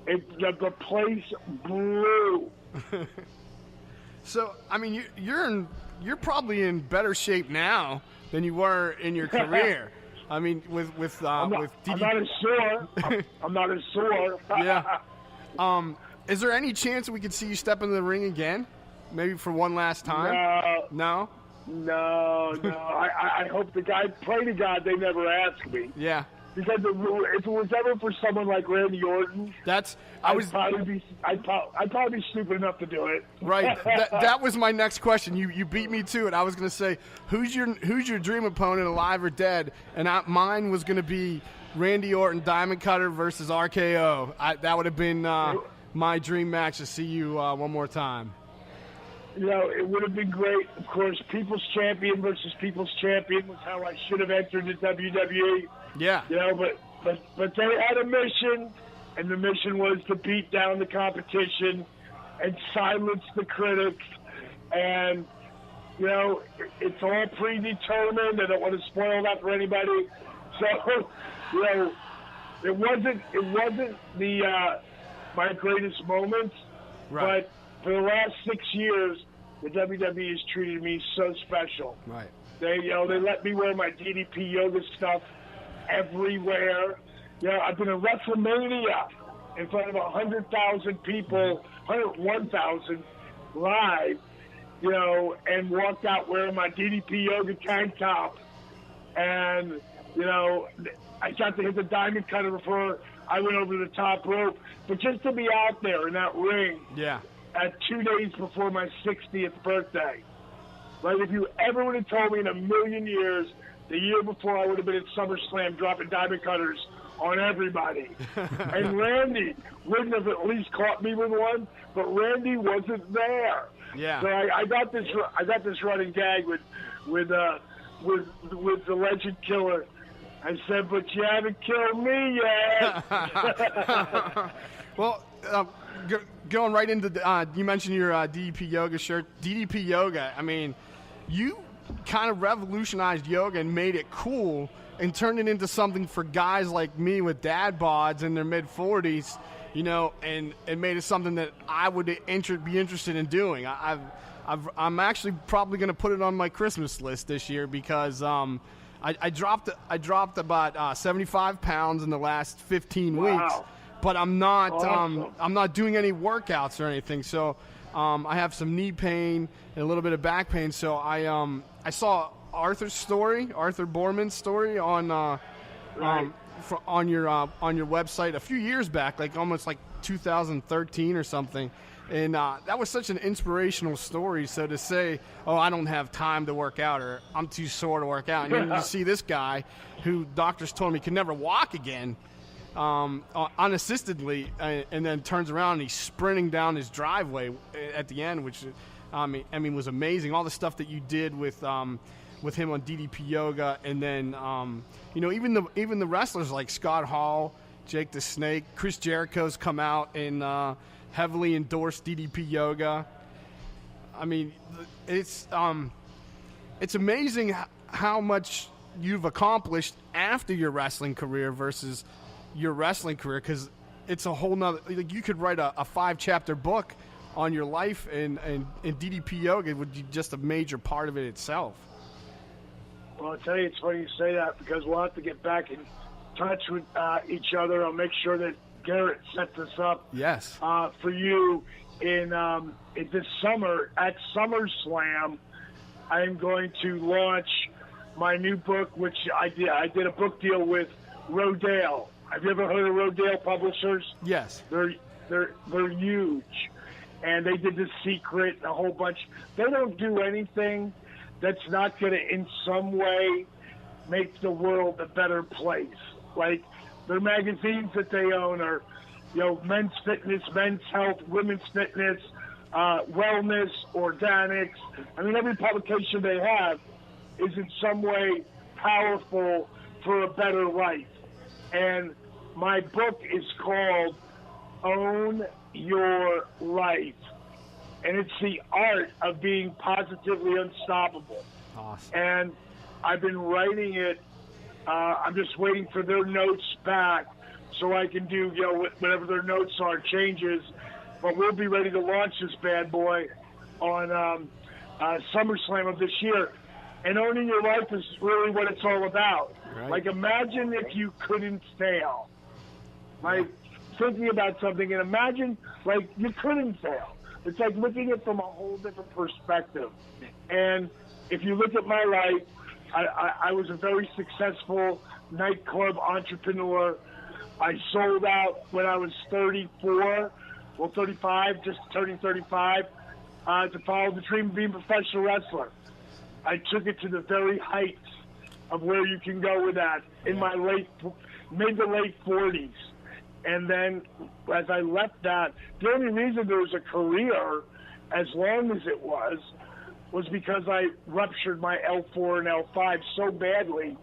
the place blew. So, I mean, you're probably in better shape now than you were in your career. I mean, with DDP. I'm not as sore. I'm not as sore. Yeah. Is there any chance we could see you step into the ring again? Maybe for one last time? No? No. I hope pray to God they never ask me. Yeah. Because if it was ever for someone like Randy Orton, I'd probably be stupid enough to do it. Right. that was my next question. You beat me to it. I was going to say, who's your dream opponent, alive or dead? And mine was going to be Randy Orton, Diamond Cutter versus RKO. That would have been my dream match to see you one more time. You know, it would have been great. Of course, People's Champion versus People's Champion was how I should have entered the WWE. Yeah. You know, but they had a mission, and the mission was to beat down the competition and silence the critics. And, you know, it's all predetermined. I don't want to spoil that for anybody. So, you know, it wasn't my greatest moments. Right. But for the last 6 years, the WWE has treated me so special. Right. They let me wear my DDP yoga stuff everywhere. You know, I've been in WrestleMania in front of 100,000 people, 101,000 live, you know, and walked out wearing my DDP yoga tank top. And, you know, I got to hit the Diamond Cutter before I went over the top rope. But just to be out there in that ring at 2 days before my 60th birthday, like if you ever would have told me in a million years The year before, I would have been at SummerSlam dropping diamond cutters on everybody. And Randy wouldn't have at least caught me with one, but Randy wasn't there. Yeah. So I got this running gag with the Legend Killer. I said, but you haven't killed me yet. Well, going right into you mentioned your DDP Yoga shirt. DDP Yoga, I mean, you kind of revolutionized yoga and made it cool and turned it into something for guys like me with dad bods in their mid-40s, you know, and made it something that I would be interested in doing. I'm actually probably going to put it on my Christmas list this year because I dropped about 75 pounds in the last 15 weeks, but I'm not doing any workouts or anything. So I have some knee pain and a little bit of back pain. So I saw Arthur Borman's story on your website a few years back, like almost like 2013 or something. And that was such an inspirational story. So to say, oh, I don't have time to work out, or I'm too sore to work out. And then you see this guy who doctors told him he could never walk again unassistedly, and then turns around and he's sprinting down his driveway at the end, which I mean was amazing. All the stuff that you did with him on DDP Yoga, and then you know, even the wrestlers like Scott Hall, Jake the Snake, Chris Jericho's come out and heavily endorsed DDP Yoga. I mean, it's amazing how much you've accomplished after your wrestling career versus your wrestling career, because it's a whole nother, like, you could write a 5-chapter book on your life, and DDP Yoga would be just a major part of it itself. Well, I'll tell you, it's funny you say that, because we'll have to get back in touch with each other. I'll make sure that Garrett sets us up. Yes. For you in this summer at SummerSlam. I'm going to launch my new book, which I did a book deal with Rodale. Have you ever heard of Rodale Publishers? Yes. They're huge, and they did The Secret and a whole bunch. They don't do anything that's not going to in some way make the world a better place. Like, their magazines that they own are, you know, men's fitness, men's health, women's fitness, wellness, organics. I mean, every publication they have is in some way powerful for a better life. And my book is called Own Your Life. And it's the art of being positively unstoppable. Awesome. And I've been writing it. I'm just waiting for their notes back so I can do, you know, whatever their notes are, changes. But we'll be ready to launch this bad boy on SummerSlam of this year. And owning your life is really what it's all about. Right. Like, imagine if you couldn't fail. Like, thinking about something, and imagine, like, you couldn't fail. It's like looking at it from a whole different perspective. And if you look at my life, I was a very successful nightclub entrepreneur. I sold out when I was 35, just turning 35, to follow the dream of being a professional wrestler. I took it to the very heights of where you can go with that in my mid to late 40s. And then as I left that, the only reason there was a career as long as it was because I ruptured my L4 and L5 so badly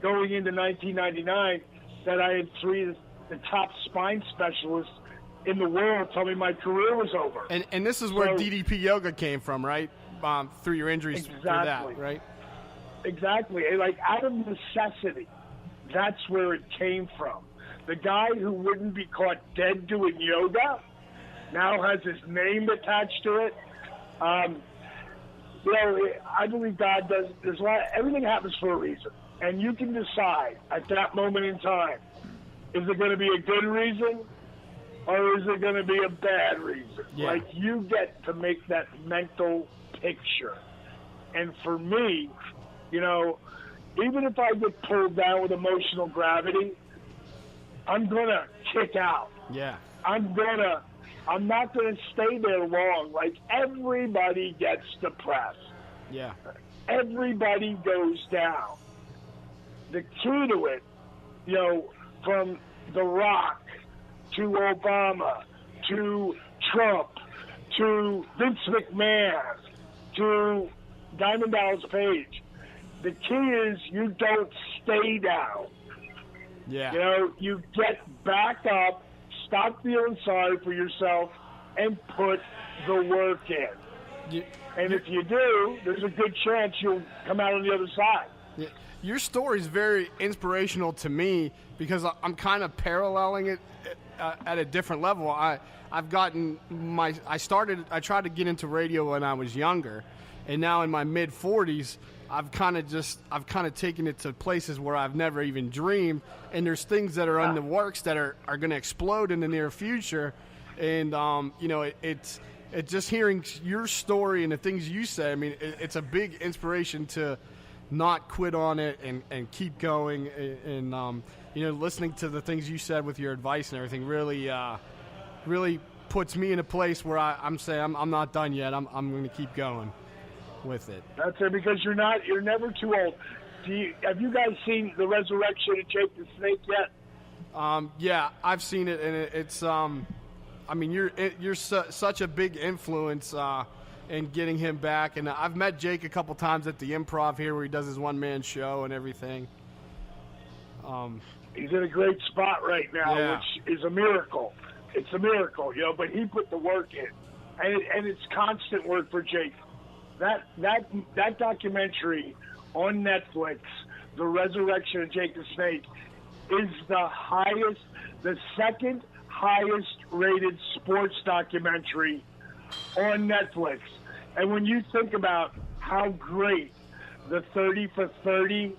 going into 1999 that I had 3 of the top spine specialists in the world tell me my career was over. And this is where DDP Yoga came from, right? Through your injuries. Exactly. Through that, right? Exactly. Like, out of necessity, that's where it came from. The guy who wouldn't be caught dead doing yoga now has his name attached to it. You know, I believe God does. There's a lot. Everything happens for a reason, and you can decide at that moment in time: is it going to be a good reason, or is it going to be a bad reason? Yeah. Like, you get to make that mental picture. And for me, you know, even if I get pulled down with emotional gravity, I'm going to kick out. Yeah. I'm not going to stay there long. Like, everybody gets depressed. Yeah. Everybody goes down. the key to it, from The Rock to Obama to Trump to Vince McMahon to Diamond Dallas Page, the key is you don't stay down. Yeah. You get back up, stop feeling sorry for yourself, and put the work in. And if you do, there's a good chance you'll come out on the other side. Yeah. Your story is very inspirational to me because I'm kind of paralleling it at a different level. I tried to get into radio when I was younger, and now in my mid 40s, I've kind of taken it to places where I've never even dreamed, and there's things that are in the works that are going to explode in the near future, and it's just hearing your story and the things you say. I mean, it's a big inspiration to not quit on it and keep going, and listening to the things you said with your advice and everything really puts me in a place where I'm saying I'm not done yet. I'm going to keep going with it. That's it, because you're never too old. Have you guys seen The Resurrection of Jake the Snake yet? Yeah, I've seen it, and it's you're such a big influence in getting him back, and I've met Jake a couple times at the Improv here where he does his one-man show and everything. He's in a great spot right now, Yeah. which is a miracle. It's a miracle, but he put the work in, and it's constant work for Jake. That documentary on Netflix, The Resurrection of Jake the Snake, is the second highest rated sports documentary on Netflix. And when you think about how great the 30 for 30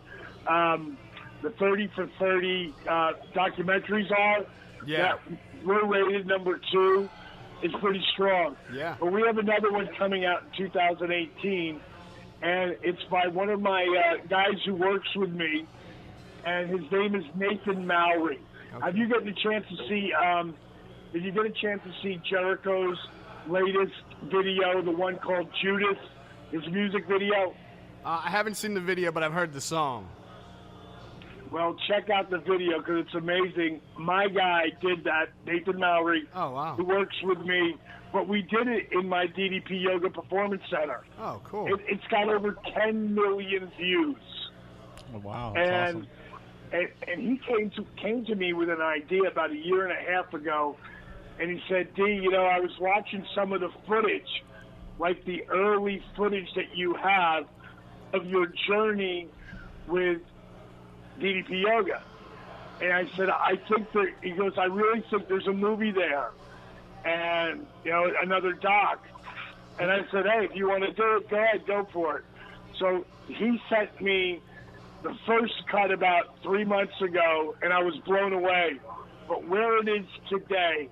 documentaries are, that we're rated number 2, is pretty strong. Yeah. But we have another one coming out in 2018, and it's by one of my guys who works with me, and his name is Nathan Mowry. Okay. Have you gotten a chance to see? Did you get a chance to see Jericho's latest video, the one called Judas, his music video? I haven't seen the video, but I've heard the song. Well, check out the video because it's amazing. My guy did that, Nathan Mowry, Oh, wow. who works with me, but we did it in my DDP Yoga Performance Center. Oh, cool. It's got over 10 million views. Oh, wow. That's And awesome. and he came to me with an idea about a year and a half ago, and he said, D, I was watching some of the footage, like the early footage that you have of your journey with DDP Yoga. And I said, he goes, I really think there's a movie there, and, another doc. And I said, hey, if you want to do it, go ahead, go for it. So he sent me the first cut about 3 months ago, and I was blown away. But where it is today,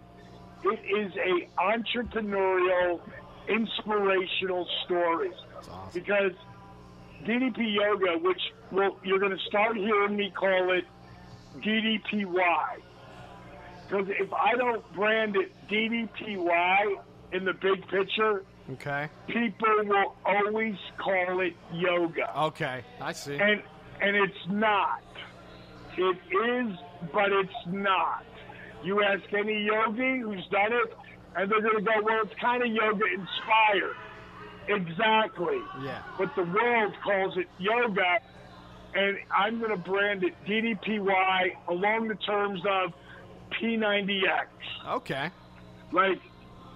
it is a entrepreneurial, inspirational story. That's awesome. Because DDP Yoga, which you're going to start hearing me call it DDPY. Because if I don't brand it DDPY in the big picture, Okay. people will always call it yoga. Okay. I see. And it's not. It is, but it's not. You ask any yogi who's done it, and they're going to go, well, it's kind of yoga inspired. Exactly. Yeah. But The world calls it yoga, and I'm going to brand it DDPY along the terms of P90X. Okay. Like,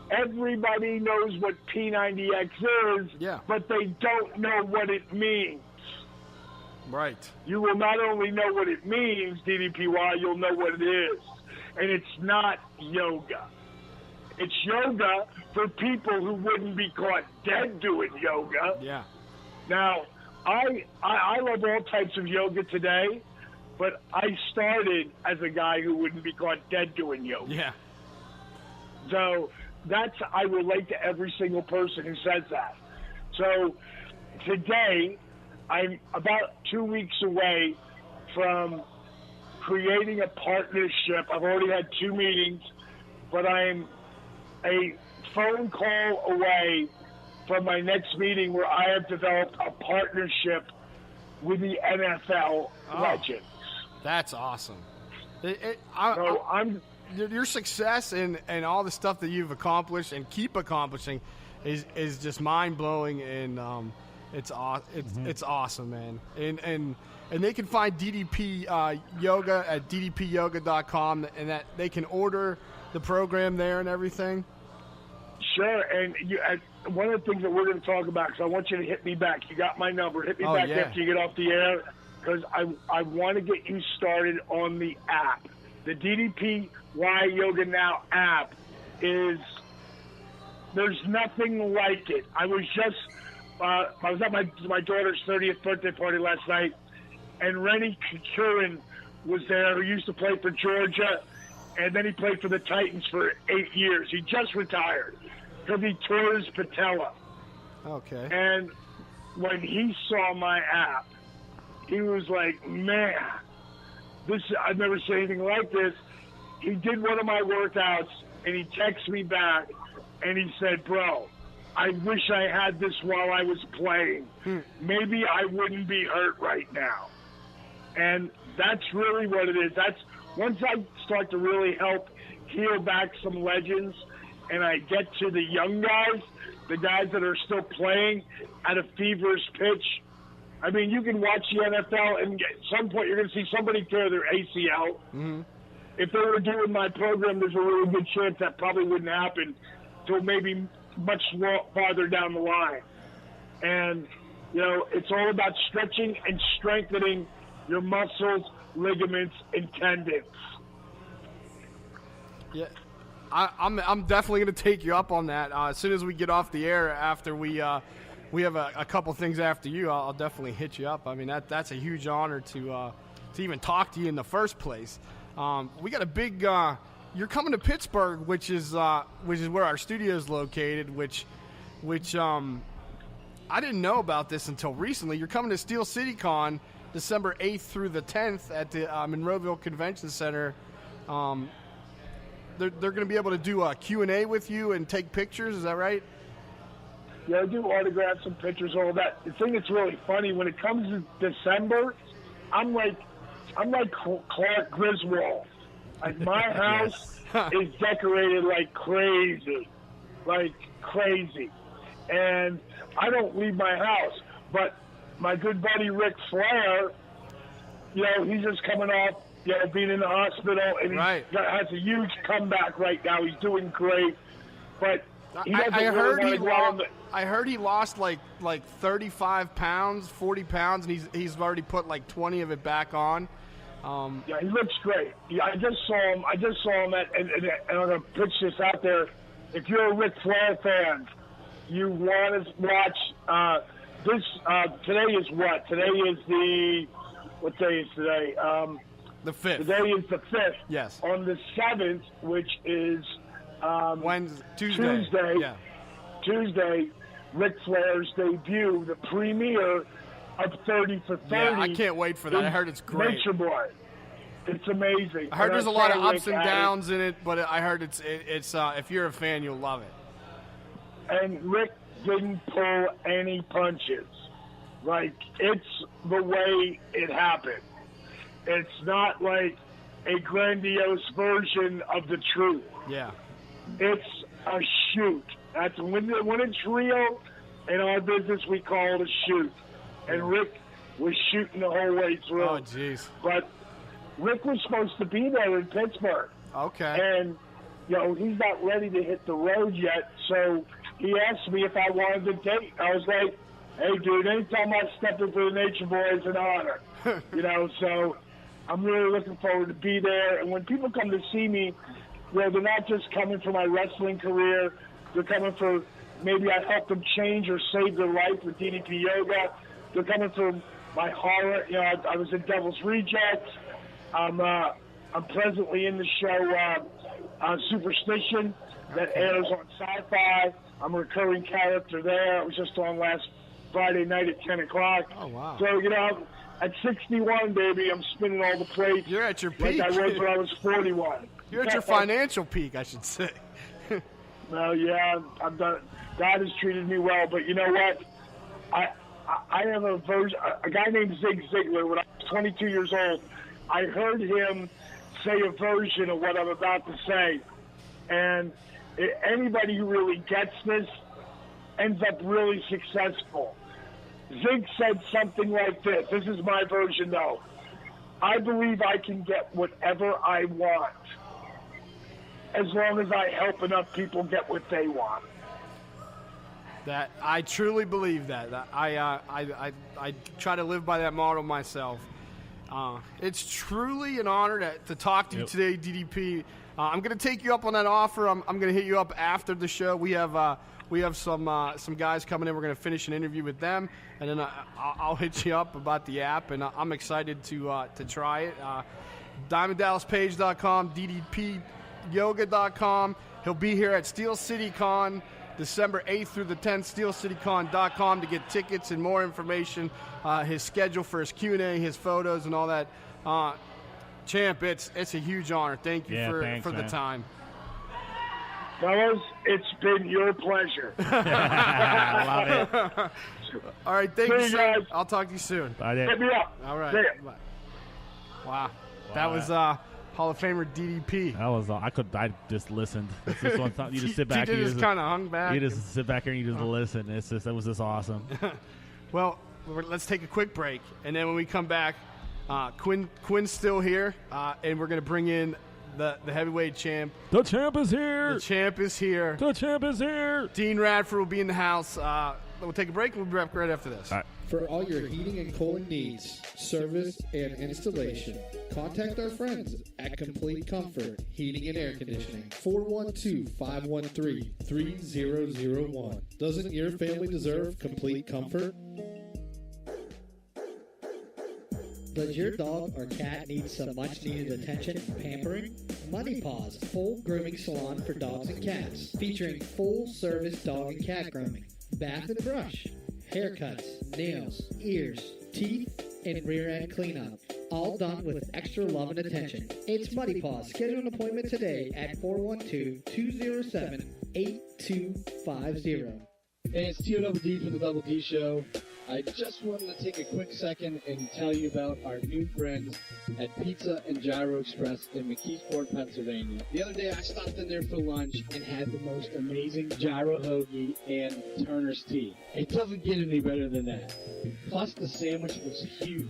everybody knows what P90X is, Yeah. but they don't know what it means. Right. You will not only know what it means, DDPY, you'll know what it is. And it's not yoga. It's yoga for people who wouldn't be caught dead doing yoga. Yeah. Now, I love all types of yoga today, but I started as a guy who wouldn't be caught dead doing yoga. Yeah. So I relate to every single person who says that. So today, I'm about 2 weeks away from creating a partnership. I've already had 2 meetings, but I'm a phone call away from my next meeting where I have developed a partnership with the NFL legends. That's awesome. Your success and all the stuff that you've accomplished and keep accomplishing is just mind blowing, and it's awesome, man. And they can find DDP yoga at ddpyoga.com, and that they can order the program there and everything. Sure, and one of the things that we're going to talk about, because I want you to hit me back. You got my number. Hit me back after you get off the air, because I want to get you started on the app. The DDP Y Yoga Now app there's nothing like it. I was at my daughter's 30th birthday party last night, and Rennie Curran was there, who used to play for Georgia, and then he played for the Titans for 8 years. He just retired because he tore his patella. Okay. And when he saw my app, he was like, man, I've never seen anything like this. He did one of my workouts, and he texted me back, and he said, bro, I wish I had this while I was playing. Maybe I wouldn't be hurt right now. And that's really what it is. That's once I start to really help heal back some legends, and I get to the young guys, the guys that are still playing at a feverish pitch. I mean, you can watch the NFL, and at some point you're going to see somebody tear their ACL. Mm-hmm. If they were doing my program, there's a really good chance that probably wouldn't happen until maybe much farther down the line. And, it's all about stretching and strengthening your muscles, ligaments, and tendons. Yeah, I'm definitely going to take you up on that. As soon as we get off the air, after we have a couple things after you, I'll definitely hit you up. I mean, that's a huge honor to even talk to you in the first place. We got a big. You're coming to Pittsburgh, which is where our studio is located. Which I didn't know about this until recently. You're coming to Steel City Con December 8th through the 10th at the Monroeville Convention Center. They're going to be able to do a Q&A with you and take pictures. Is that right? Yeah, I do autographs and pictures, all that. The thing that's really funny, when it comes to December, I'm like Clark Griswold. Like, my house is decorated like crazy. And I don't leave my house. But my good buddy Ric Flair, he's just coming off, being in the hospital, and he has a huge comeback right now. He's doing great. But I heard he lost like 35 pounds, 40 pounds, and he's already put like 20 of it back on. Yeah, he looks great. Yeah, I just saw him and I'm going to pitch this out there. If you're a Ric Flair fan, you want to watch this. Today is what? What day is today? The 5th. Today is the 5th. Yes. On the 7th, which is Tuesday. Yeah. Tuesday, Ric Flair's debut, the premiere of 30 for 30. Yeah, I can't wait for that. I heard it's great. Nature Boy. It's amazing. I heard there's a lot of ups and downs in it, but I heard it's if you're a fan, you'll love it. And Rick didn't pull any punches. Like, it's the way it happened. It's not like a grandiose version of the truth. Yeah. It's a shoot. That's when it's real. In our business, we call it a shoot. And Rick was shooting the whole way through. Oh, jeez. But Rick was supposed to be there in Pittsburgh. Okay. And, he's not ready to hit the road yet. So he asked me if I wanted to date. I was like, hey, dude, anytime I step into the Nature Boy, it's an honor. So I'm really looking forward to be there. And when people come to see me, they're not just coming for my wrestling career. They're coming for maybe I helped them change or save their life with DDP Yoga. They're coming for my horror. I was in Devil's Rejects. I'm presently in the show Superstition that airs on Sci-Fi. I'm a recurring character there. I was just on last Friday night at 10 o'clock. Oh, wow. So, at 61, baby, I'm spinning all the plates. You're at your peak. Like I was when I was 41. You're at your financial peak, I should say. Well, yeah, I've done. God has treated me well, but you know what? I have a version. A guy named Zig Ziglar. When I was 22 years old, I heard him say a version of what I'm about to say, and anybody who really gets this ends up really successful. Zig said something like this. This is my version, though. I believe I can get whatever I want as long as I help enough people get what they want. That I truly believe that. I try to live by that motto myself. It's truly an honor to talk to you today, DDP. I'm going to take you up on that offer. I'm going to hit you up after the show. We have some guys coming in. We're going to finish an interview with them, and then I'll hit you up about the app. And I'm excited to try it. DiamondDallasPage.com, DDPYoga.com. He'll be here at Steel City Con, December 8th through the 10th, SteelCityCon.com to get tickets and more information, his schedule for his Q&A, his photos, and all that. Champ, it's a huge honor. Thank you for the time. Fellas, it's been your pleasure. I love it. All right, thank you, guys. I'll talk to you soon. Bye, Hit me up. All right. See ya. Bye. Wow. That was Hall of Famer DDP. That was I just listened. It's just one time you just sit back. You just kind of hung back. You just sit back here and you just listen. That was just awesome. Well, let's take a quick break, and then when we come back, Quinn's still here, and we're gonna bring in the heavyweight champ. The champ is here. The champ is here. The champ is here. Dean Radford will be in the house. We'll take a break. We'll be back right after this. All right. For all your heating and cooling needs, service, and installation, contact our friends at Complete Comfort Heating and Air Conditioning, 412-513-3001. Doesn't your family deserve complete comfort? Does your dog or cat need some much-needed attention and pampering? Money Paws, full grooming salon for dogs and cats, featuring full-service dog and cat grooming, bath and brush, haircuts, nails, ears, teeth, and rear-end cleanup. All done with extra love and attention. It's Money Paws. Schedule an appointment today at 412-207-8250. Hey, it's TOWD from the Double D Show. I just wanted to take a quick second and tell you about our new friends at Pizza and Gyro Express in McKeesport, Pennsylvania. The other day I stopped in there for lunch and had the most amazing gyro hoagie and Turner's tea. It doesn't get any better than that. Plus the sandwich was huge.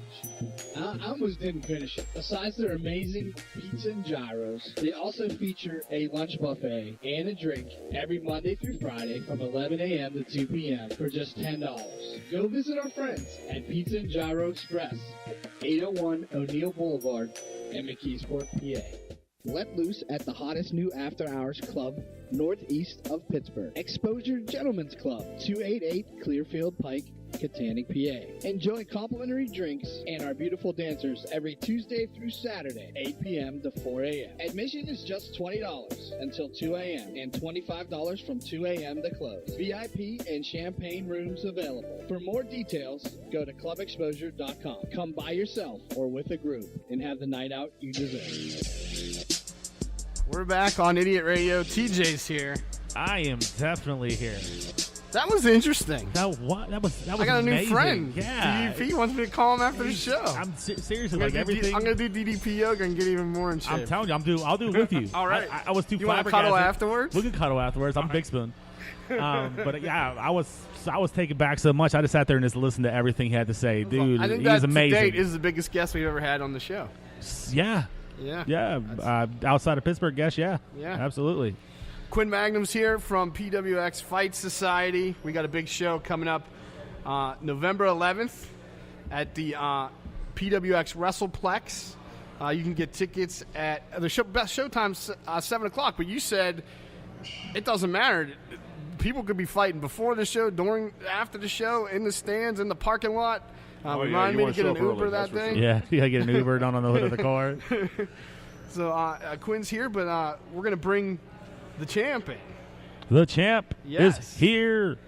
I almost didn't finish it. Besides their amazing pizza and gyros, they also feature a lunch buffet and a drink every Monday through Friday from 11 a.m. to 2 p.m. for just $10. Go visit our friends at Pizza and Gyro Express, 801 O'Neill Boulevard in McKeesport, PA. Let loose at the hottest new after-hours club northeast of Pittsburgh. Exposure Gentlemen's Club, 288 Clearfield Pike, Katanning, PA. Enjoy complimentary drinks and our beautiful dancers every Tuesday through Saturday, 8 p.m. to 4 a.m. Admission is just $20 until 2 a.m. and $25 from 2 a.m. to close. VIP and champagne rooms available. For more details, go to clubexposure.com. Come by yourself or with a group and have the night out you deserve. We're back on Idiot Radio. TJ's here. I am definitely here. That was interesting. That was I got a amazing. new friend. Yeah. DDP wants me to call him after the show. I'm seriously I'm like gonna everything. I'm gonna do DDP yoga and get even more in shape. I'm telling you, I'll do it with you. All right. I was too You want to flabbergasted. cuddle afterwards? We can cuddle afterwards. I'm Big Spoon. But yeah, I was taken back so much. I just sat there and just listened to everything he had to say. Dude, I think he that was amazing. to date is the biggest guest we've ever had on the show. Yeah. Outside of Pittsburgh, guess yeah, absolutely. Quinn Magnum's here from PWX Fight Society. We got a big show coming up November 11th at the PWX WrestlePlex. You can get tickets at the best showtime's 7 o'clock, but you said it doesn't matter. People could be fighting before the show, during, after the show, in the stands, in the parking lot. Remind me to get an Uber that day. Yeah, you got to get an Uber down on the hood of the car. So Quinn's here, but we're going to bring the champ in. The champ is here.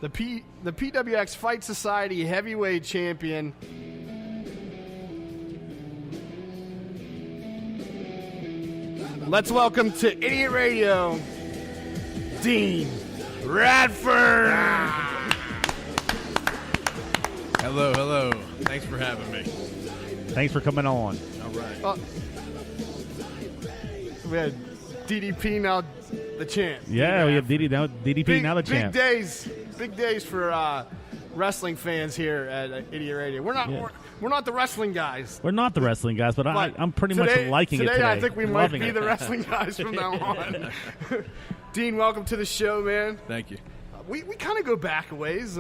The PWX Fight Society heavyweight champion. Let's welcome to Idiot Radio, Dean Radford. Hello. Thanks for having me. Thanks for coming on. All right. We had DDP, now the champ. Yeah, we have DDP now the champ. Big days for wrestling fans here at Idiot Radio. We're not the wrestling guys. We're not the wrestling guys, but I'm pretty much liking it today. I think we might be it. the wrestling guys from now on. Dean, welcome to the show, man. Thank you. We kind of go back a ways.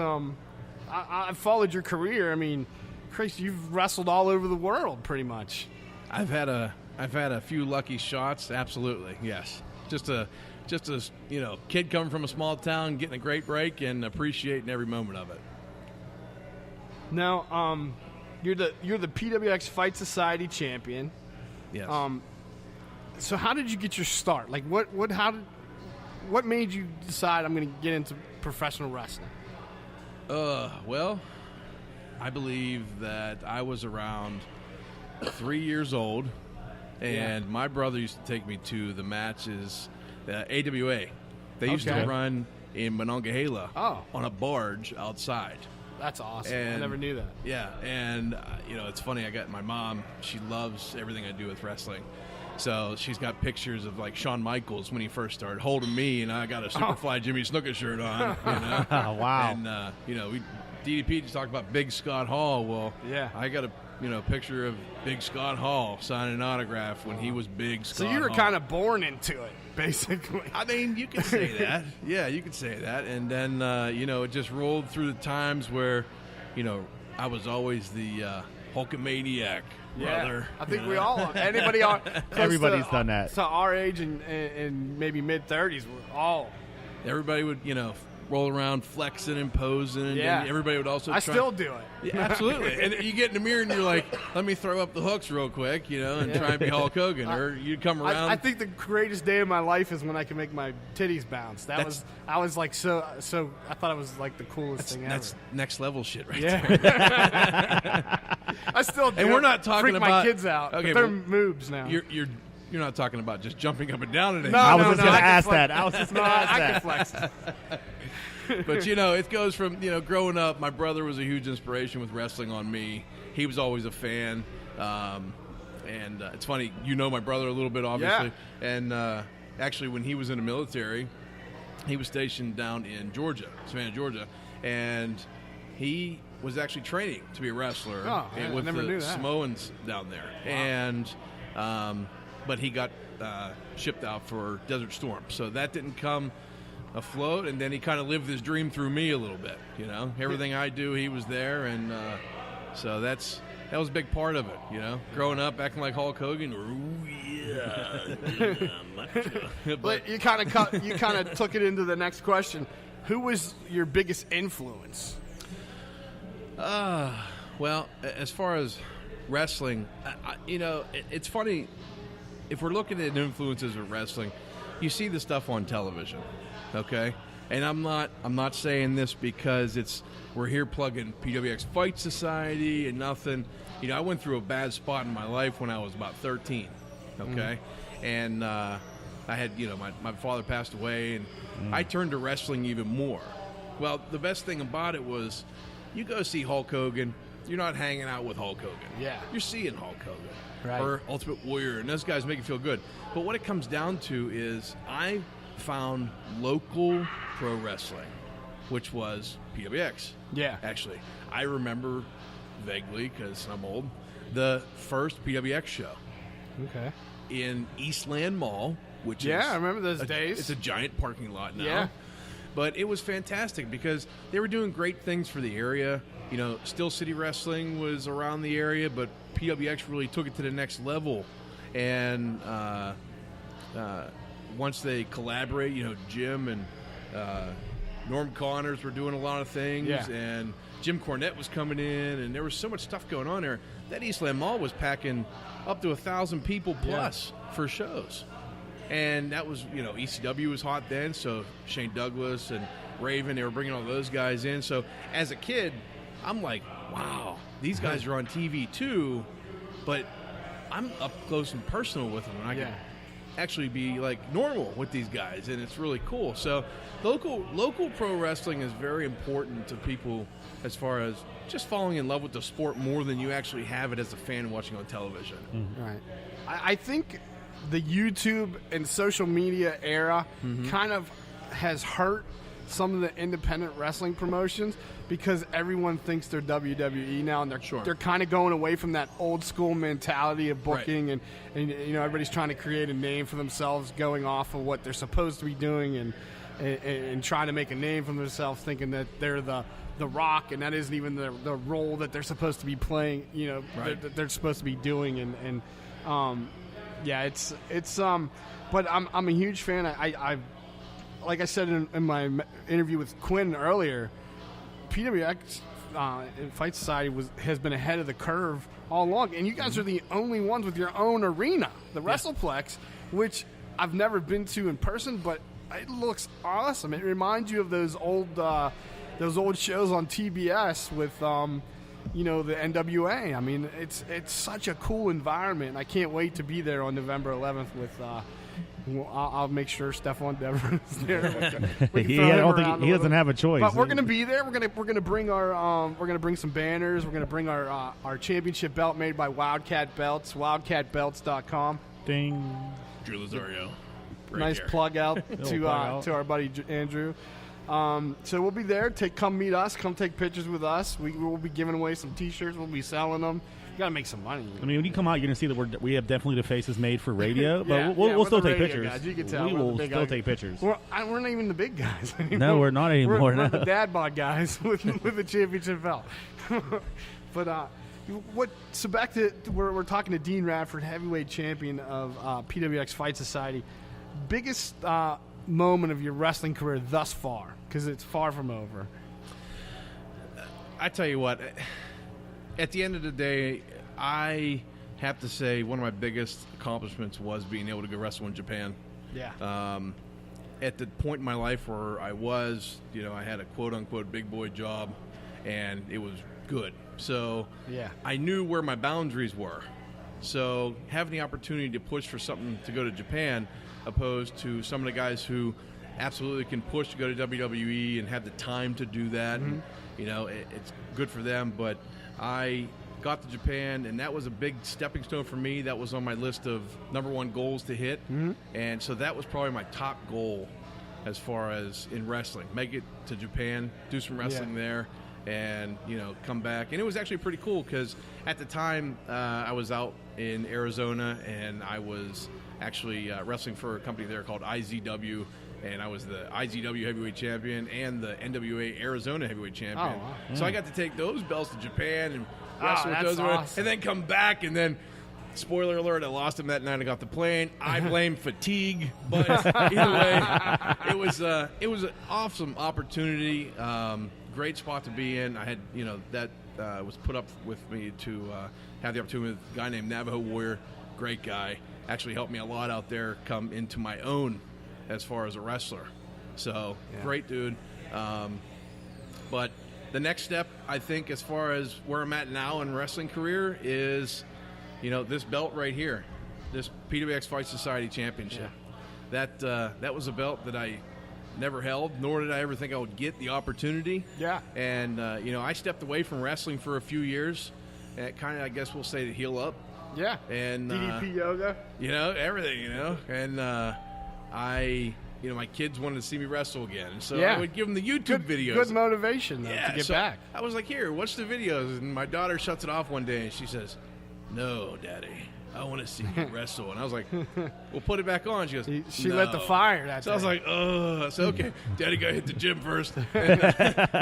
I've followed your career. I mean, Chris, you've wrestled all over the world, pretty much. I've had a few lucky shots. Absolutely, yes. Just a kid coming from a small town, getting a great break, and appreciating every moment of it. Now, you're the PWX Fight Society champion. Yes. So how did you get your start? Like, what made you decide I'm going to get into professional wrestling? Well, I believe that I was around 3 years old, and my brother used to take me to the matches, AWA. They used to run in Monongahela on a barge outside. That's awesome. And, I never knew that. Yeah, and it's funny. I got my mom. She loves everything I do with wrestling. So she's got pictures of like Shawn Michaels when he first started holding me, and I got a Superfly Jimmy Snuka shirt on. Wow. And DDP just talked about Big Scott Hall. Well, yeah, I got a picture of Big Scott Hall signing an autograph when he was Big Scott. So you were Hall. kind of born into it, basically. I mean, you could say that. Yeah, you could say that. And then it just rolled through the times where, I was always the Hulkamaniac. Brother, I think we all. Everybody's done that. So our age and maybe mid-30s, we're all. Everybody would, roll around flexing and posing, and everybody would also. I still do it. Yeah, absolutely. And you get in the mirror and you're like, "Let me throw up the hooks real quick," and try and be Hulk Hogan, or you come around. I think the greatest day of my life is when I can make my titties bounce. I was like so. I thought it was like the coolest thing ever. That's next level shit, right there. I still do. And we're not talking freak about my kids out. Okay, they're moves now. You're not talking about just jumping up and down today. No, I was just going to ask flex. that. I was just going to ask I that. can flex. But it goes from growing up. My brother was a huge inspiration with wrestling on me. He was always a fan, and it's funny. My brother a little bit, obviously. Yeah. And actually, when he was in the military, he was stationed down in Georgia, Savannah, Georgia, and he was actually training to be a wrestler with the Samoans down there. Wow. And but he got shipped out for Desert Storm, so that didn't come afloat. And then he kind of lived his dream through me a little bit. Everything I do, he was there, and so that was a big part of it. Growing up, acting like Hulk Hogan. But you kind of took it into the next question. Who was your biggest influence? Well, as far as wrestling, it's funny. If we're looking at influences of wrestling, you see the stuff on television, okay? And I'm not saying this because we're here plugging PWX Fight Society and nothing. I went through a bad spot in my life when I was about 13, okay? And I had, my father passed away, and I turned to wrestling even more. Well, the best thing about it was, you go see Hulk Hogan, you're not hanging out with Hulk Hogan. Yeah. You're seeing Hulk Hogan. Right. Or Ultimate Warrior, and those guys make you feel good. But what it comes down to is I found local pro wrestling, which was PWX. Yeah. Actually, I remember vaguely, because I'm old, the first PWX show. Okay. In Eastland Mall, which is... Yeah, I remember those days. It's a giant parking lot now. Yeah. But it was fantastic because they were doing great things for the area. Still City Wrestling was around the area, but PWX really took it to the next level. And once they collaborate, Jim and Norm Connors were doing a lot of things, and Jim Cornette was coming in, and there was so much stuff going on there. That Eastland Mall was packing up to 1,000 people plus for shows. And that was, ECW was hot then, so Shane Douglas and Raven, they were bringing all those guys in. So as a kid, I'm like, wow, these guys are on TV too, but I'm up close and personal with them. And I can actually be like normal with these guys, and it's really cool. So local pro wrestling is very important to people as far as just falling in love with the sport more than you actually have it as a fan watching on television. Right. I think the YouTube and social media era kind of has hurt some of the independent wrestling promotions because everyone thinks they're WWE now, and they're kind of going away from that old school mentality of booking, and you know, everybody's trying to create a name for themselves, going off of what they're supposed to be doing, and trying to make a name for themselves, thinking that they're the Rock, and that isn't even the role that they're supposed to be playing. You know, that they're supposed to be doing, and yeah, it's but I'm a huge fan. I like I said in my interview with Quinn earlier, PWX Fight Society has been ahead of the curve all along, and you guys are the only ones with your own arena, the WrestlePlex, which I've never been to in person, but it looks awesome. It reminds you of those old shows on TBS with you know, the NWA. I mean, it's such a cool environment. I can't wait to be there on November 11th with. I'll make sure Stefan Devon is there. He doesn't have a choice. But we're gonna be there. We're gonna bring bring some banners. We're gonna bring our championship belt made by Wildcat Belts. WildcatBelts.com. Ding. Drew Lazario. Nice plug out to our buddy Andrew. So we'll be there. Come meet us. Come take pictures with us. We will be giving away some T-shirts. We'll be selling them. You gotta make some money. I mean, when you come out, you're gonna see that we have definitely the faces made for radio, but we'll still take pictures. Guys. You can tell we will still take pictures. We're not even the big guys anymore. No, we're not anymore. We're the dad bod guys with the championship belt. But so back to we're talking to Dean Radford, heavyweight champion of PWX Fight Society. Biggest moment of your wrestling career thus far, because it's far from over. I tell you what, at the end of the day, I have to say one of my biggest accomplishments was being able to go wrestle in Japan. Yeah. At the point in my life where I was, you know, I had a quote-unquote big boy job, and it was good. So I knew where my boundaries were. So having the opportunity to push for something to go to Japan, opposed to some of the guys who absolutely can push to go to WWE and have the time to do that, and, you know, it's good for them. But I got to Japan, and that was a big stepping stone for me. That was on my list of #1 goals to hit, and so that was probably my top goal as far as in wrestling. Make it to Japan, do some wrestling there, and, you know, come back. And it was actually pretty cool because at the time I was out in Arizona, and I was actually wrestling for a company there called IZW, and I was the IZW heavyweight champion and the NWA Arizona heavyweight champion. Oh, wow. So I got to take those belts to Japan and wrestle with those, awesome. and then come back, and then, spoiler alert, I lost them that night. I got the plane. I blame fatigue, but either way, it was an awesome opportunity. Great spot to be in. I had, you know, that was put up with me to have the opportunity with a guy named Navajo Warrior. Great guy. Actually helped me a lot out there come into my own as far as a wrestler. So, great dude. But the next step, I think, as far as where I'm at now in wrestling career is, you know, this belt right here, this PWX Fight Society Championship. That was a belt that I never held, nor did I ever think I would get the opportunity. Yeah. And, you know, I stepped away from wrestling for a few years, and kind of, I guess we'll say, to heal up. Yeah. And DDP yoga. You know, everything, you know. And you know, my kids wanted to see me wrestle again. And so I would give them the YouTube videos. Good motivation, though, to get back. I was like, here, watch the videos. And my daughter shuts it off one day, and she says, "No, Daddy, I want to see you wrestle." And I was like, "Well, put it back on." She goes, She "No." lit the fire that So day. I was like, "Oh, so okay, Daddy got to hit the gym first."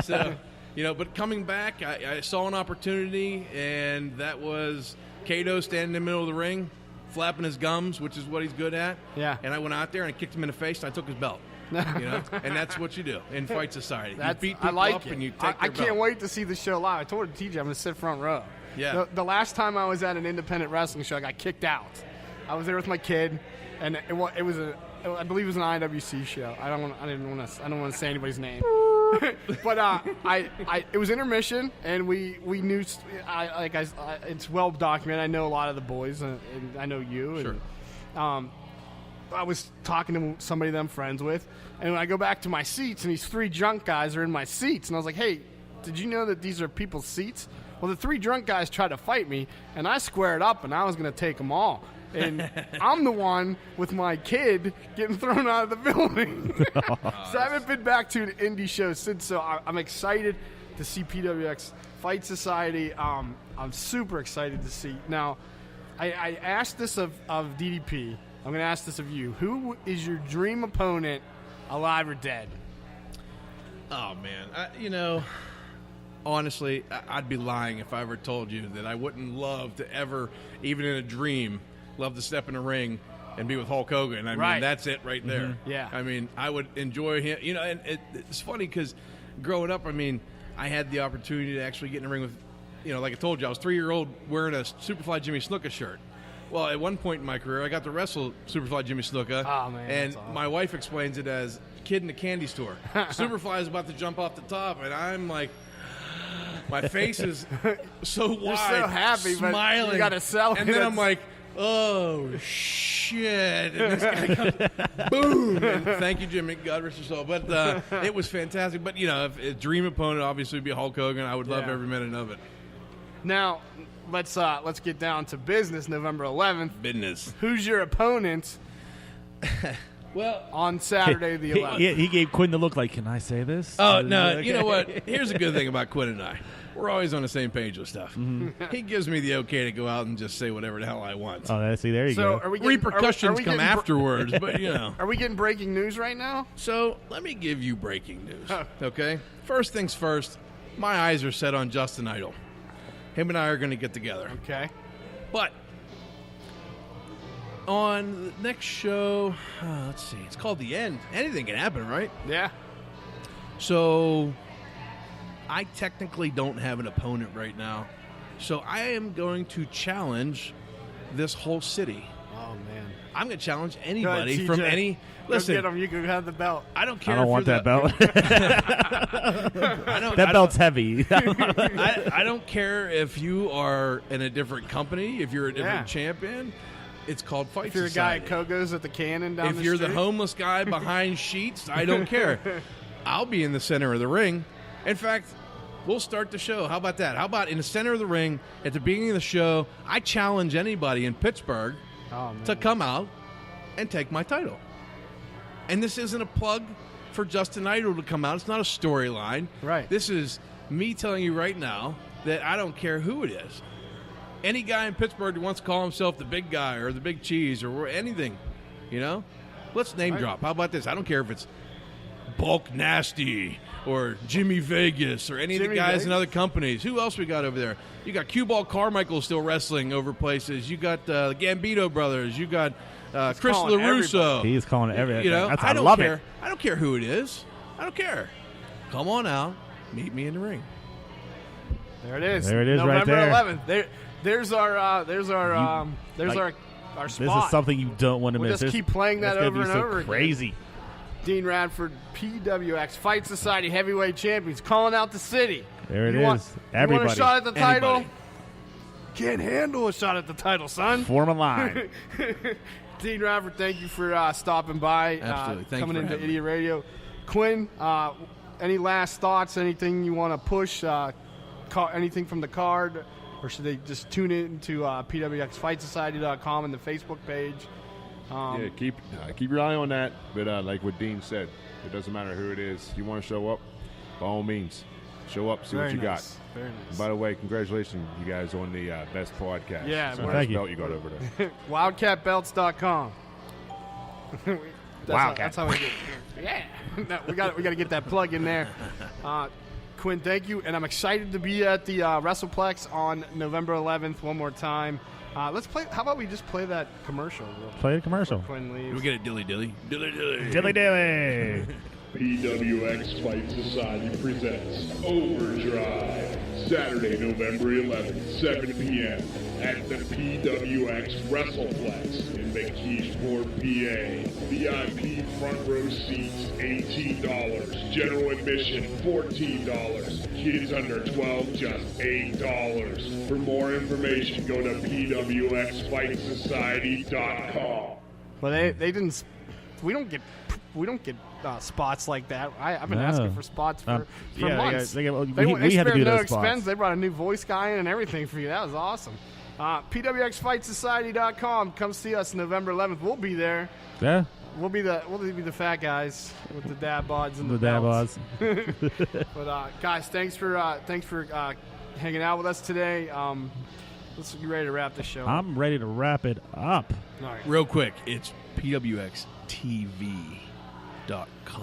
So, you know, but coming back, I saw an opportunity, and that was Kato standing in the middle of the ring, flapping his gums, which is what he's good at. Yeah. And I went out there and I kicked him in the face, and I took his belt. You know, and that's what you do in Fight Society. You beat people up and you take their I can't belt. wait to see the show live. I told TJ I'm going to sit front row. Yeah. The last time I was at an independent wrestling show, I got kicked out. I was there with my kid, and it was I believe it was an IWC show. I don't want to say anybody's name. But it was intermission, and we knew. It's well documented. I know a lot of the boys, and I know you. Sure. And, I was talking to somebody that I'm friends with, and when I go back to my seats, and these 3 drunk guys are in my seats, and I was like, hey, did you know that these are people's seats? Well, the 3 drunk guys tried to fight me, and I squared up, and I was going to take them all. And I'm the one with my kid getting thrown out of the building. So I haven't been back to an indie show since, so I'm excited to see PWX Fight Society. I'm super excited to see. Now, I asked this of DDP. I'm going to ask this of you. Who is your dream opponent, alive or dead? Oh, man. Honestly, I'd be lying if I ever told you that I wouldn't love to ever, even in a dream, love to step in a ring and be with Hulk Hogan. I mean, that's it right there. Mm-hmm. Yeah. I mean, I would enjoy him. And it's funny because growing up, I mean, I had the opportunity to actually get in a ring with, like I told you, I was 3-year-old wearing a Superfly Jimmy Snuka shirt. Well, at one point in my career, I got to wrestle Superfly Jimmy Snuka. Oh, man, and awesome. My wife explains it as kid in a candy store. Superfly is about to jump off the top, and I'm like, my face is so wide, You're so happy, smiling. but you got to sell it. And then I'm like, oh, shit. And this guy comes, boom. And thank you, Jimmy. God rest your soul. But it was fantastic. But, if a dream opponent obviously would be Hulk Hogan, I would love every minute of it. Now, let's get down to business. November 11th. Business. Who's your opponent? Well, on Saturday the 11th. He gave Quinn the look like, can I say this? Oh, no. You know what? Here's a good thing about Quinn and I. We're always on the same page with stuff. Mm-hmm. He gives me the okay to go out and just say whatever the hell I want. Oh, see, there you go. Are we Repercussions are we come afterwards, but, Are we getting breaking news right now? So, let me give you breaking news, okay? First things first, my eyes are set on Justin Idol. Him and I are going to get together. Okay. But on the next show, let's see, it's called The End. Anything can happen, right? Yeah. So I technically don't have an opponent right now. So I am going to challenge this whole city. Oh, man. I'm going to challenge anybody from any... Listen, go get him. You can have the belt. I don't care. I don't want that belt. That belt's heavy. I don't care if you are in a different company, if you're a different champion. It's called Fight If you're Society. a guy at Kogo's at the Cannon down the If you're street. the homeless guy behind sheets, I don't care. I'll be in the center of the ring. In fact, we'll start the show. How about that? How about in the center of the ring, at the beginning of the show, I challenge anybody in Pittsburgh to come out and take my title. And this isn't a plug for Justin Idol to come out. It's not a storyline. Right. This is me telling you right now that I don't care who it is. Any guy in Pittsburgh who wants to call himself the big guy or the big cheese or anything, let's name drop. How about this? I don't care if it's Bulk Nasty or Jimmy Vegas or any of the guys in other companies. Who else we got over there? You got Cue Ball Carmichael still wrestling over places. You got the Gambito brothers. You got Chris LaRusso. He's calling it everything. I don't love care. it. I don't care who it is. I don't care. Come on out. Meet me in the ring. There it is. There it is, November right there. 11th. There's our spot. This is something you don't want to We'll miss. just keep playing that That's over gonna and be over so crazy. again. Dean Radford, PWX Fight Society Heavyweight Champions, calling out the city. There it You is. want Everybody. a shot at the title? Anybody. Can't handle a shot at the title, son. Form a line. Dean Radford, thank you for stopping by. Absolutely. Thank you coming for into having me. Idiot Radio. Quinn, any last thoughts? Anything you want to push? Anything from the card? Or should they just tune in to PWXFightSociety.com and the Facebook page? Keep your eye on that. But like what Dean said, it doesn't matter who it is. You want to show up, by all means, show up, see what you got. Very nice. And by the way, congratulations, you guys, on the best podcast. Yeah, It's a well, nice thank you. belt you got over there. WildcatBelts.com. Wildcat. That's how we get. Yeah, no, we got to get that plug in there. Quinn, thank you, and I'm excited to be at the WrestlePlex on November 11th. One more time. Let's play. How about we just play that commercial? Play the commercial. Quinn leaves. We get a dilly. Dilly dilly. PWX Fight Society presents Overdrive, Saturday, November 11th, 7 p.m. at the PWX WrestlePlex in McKeesport, PA. VIP front row seats, $18. General admission, $14. Kids under 12, just $8. For more information, go to PWXFightSociety.com. But they didn't. We don't get spots like that. I've been asking for spots for months. We spared had to do no those expense. spots. They brought a new voice guy in and everything for you. That was awesome. PWXFightSociety.com. Come see us November 11th. We'll be there. Yeah. We'll be the fat guys with the dad bods and the dad bods. But guys, thanks for hanging out with us today. Let's get ready to wrap this show. I'm ready to wrap it up. All right. Real quick, it's PWXTV.com.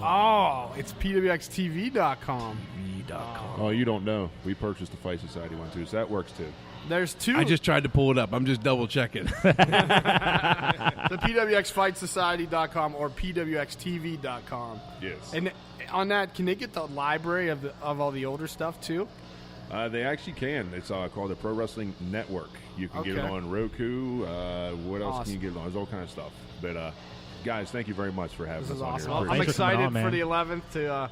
Oh, it's PWXTV.com. Oh, you don't know. We purchased the Fight Society one too, so that works too. There's two. I just tried to pull it up. I'm just double checking. The PWXFightSociety.com or PWXTV.com. Yes. And on that, can they get the library of all the older stuff too? They actually can. It's called the Pro Wrestling Network. You can get it on Roku. What else can you get it on? There's all kind of stuff. But guys, thank you very much for having This us is on awesome. here. I'm excited for the 11th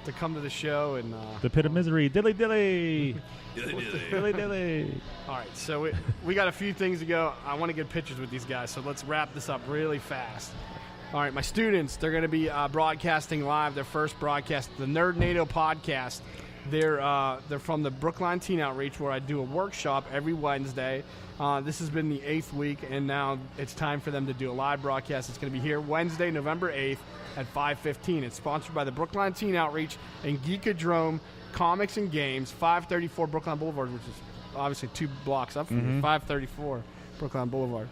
to come to the show and the Pit of Misery. Dilly dilly. Dilly dilly. All right, so we got a few things to go. I want to get pictures with these guys, so let's wrap this up really fast. All right, my students, they're going to be broadcasting live their first broadcast, the Nerd NATO podcast. They're from the Brookline Teen Outreach, where I do a workshop every Wednesday. This has been the 8th week, and now it's time for them to do a live broadcast. It's going to be here Wednesday, November 8th at 5:15. It's sponsored by the Brookline Teen Outreach and Geekadrome Comics and Games, 534 Brookline Boulevard, which is obviously 2 blocks up from here, 534 Brookline Boulevard.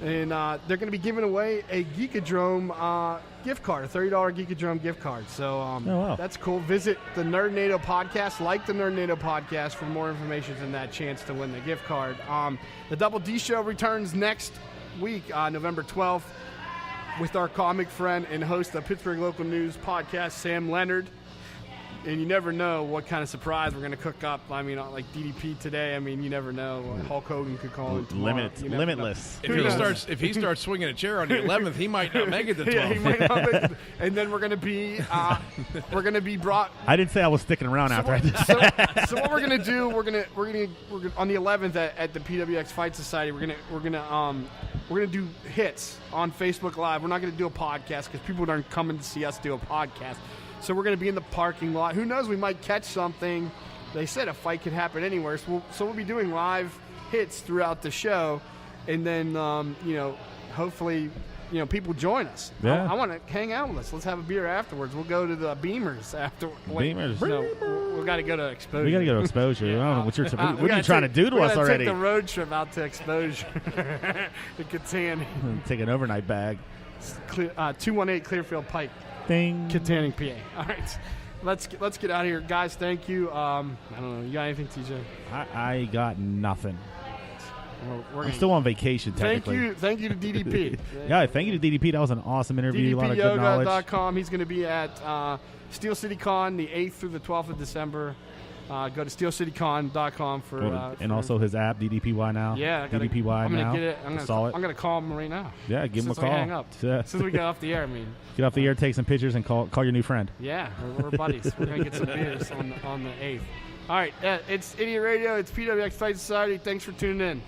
And they're going to be giving away a Geekadrome gift card, a $30 Geekadrome gift card. So that's cool. Visit the Nerd NATO podcast, like the Nerd NATO podcast for more information and that chance to win the gift card. The Double D Show returns next week, November 12th, with our comic friend and host of Pittsburgh Local News podcast, Sam Leonard. And you never know what kind of surprise we're going to cook up. I mean, like DDP today. I mean, you never know. Hulk Hogan could call in tomorrow. Limitless. If he starts swinging a chair on the 11th, he might not make it to 12th. Yeah, he might not make it. And then we're going to be brought. I didn't say I was sticking around after I did that. So what we're going to do? We're going to on the 11th at the PWX Fight Society. We're going to do hits on Facebook Live. We're not going to do a podcast because people aren't coming to see us do a podcast. So we're going to be in the parking lot. Who knows? We might catch something. They said a fight could happen anywhere. So we'll be doing live hits throughout the show. And then, hopefully, people join us. Yeah. I want to hang out with us. Let's have a beer afterwards. We'll go to the Beamers after. Beamers? No, we've got to go to Exposure. We got to go to Exposure. I don't know what what are you trying to do to us already? Take the road trip out to Exposure. The Katanning. Take an overnight bag. 218 Clearfield Pike. Ding. Katanning, PA. All right. Let's get out of here. Guys, thank you. I don't know. You got anything, TJ? I got nothing. Well, I'm still on vacation, technically. Thank you to DDP. Yeah, thank you to DDP. That was an awesome interview. A lot of good knowledge. DDPyoga.com. He's going to be at Steel City Con the 8th through the 12th of December. Go to steelcitycon.com for and also his app, DDPY now. Yeah, DDPY I'm now. Get it. I'm going to call him right now. Yeah, give him a call. Hang up. Since we get off the air, Get off the air, take some pictures, and call your new friend. Yeah, we're buddies. We're going to get some beers on the 8th. All right, it's Idiot Radio. It's PWX Fight Society. Thanks for tuning in.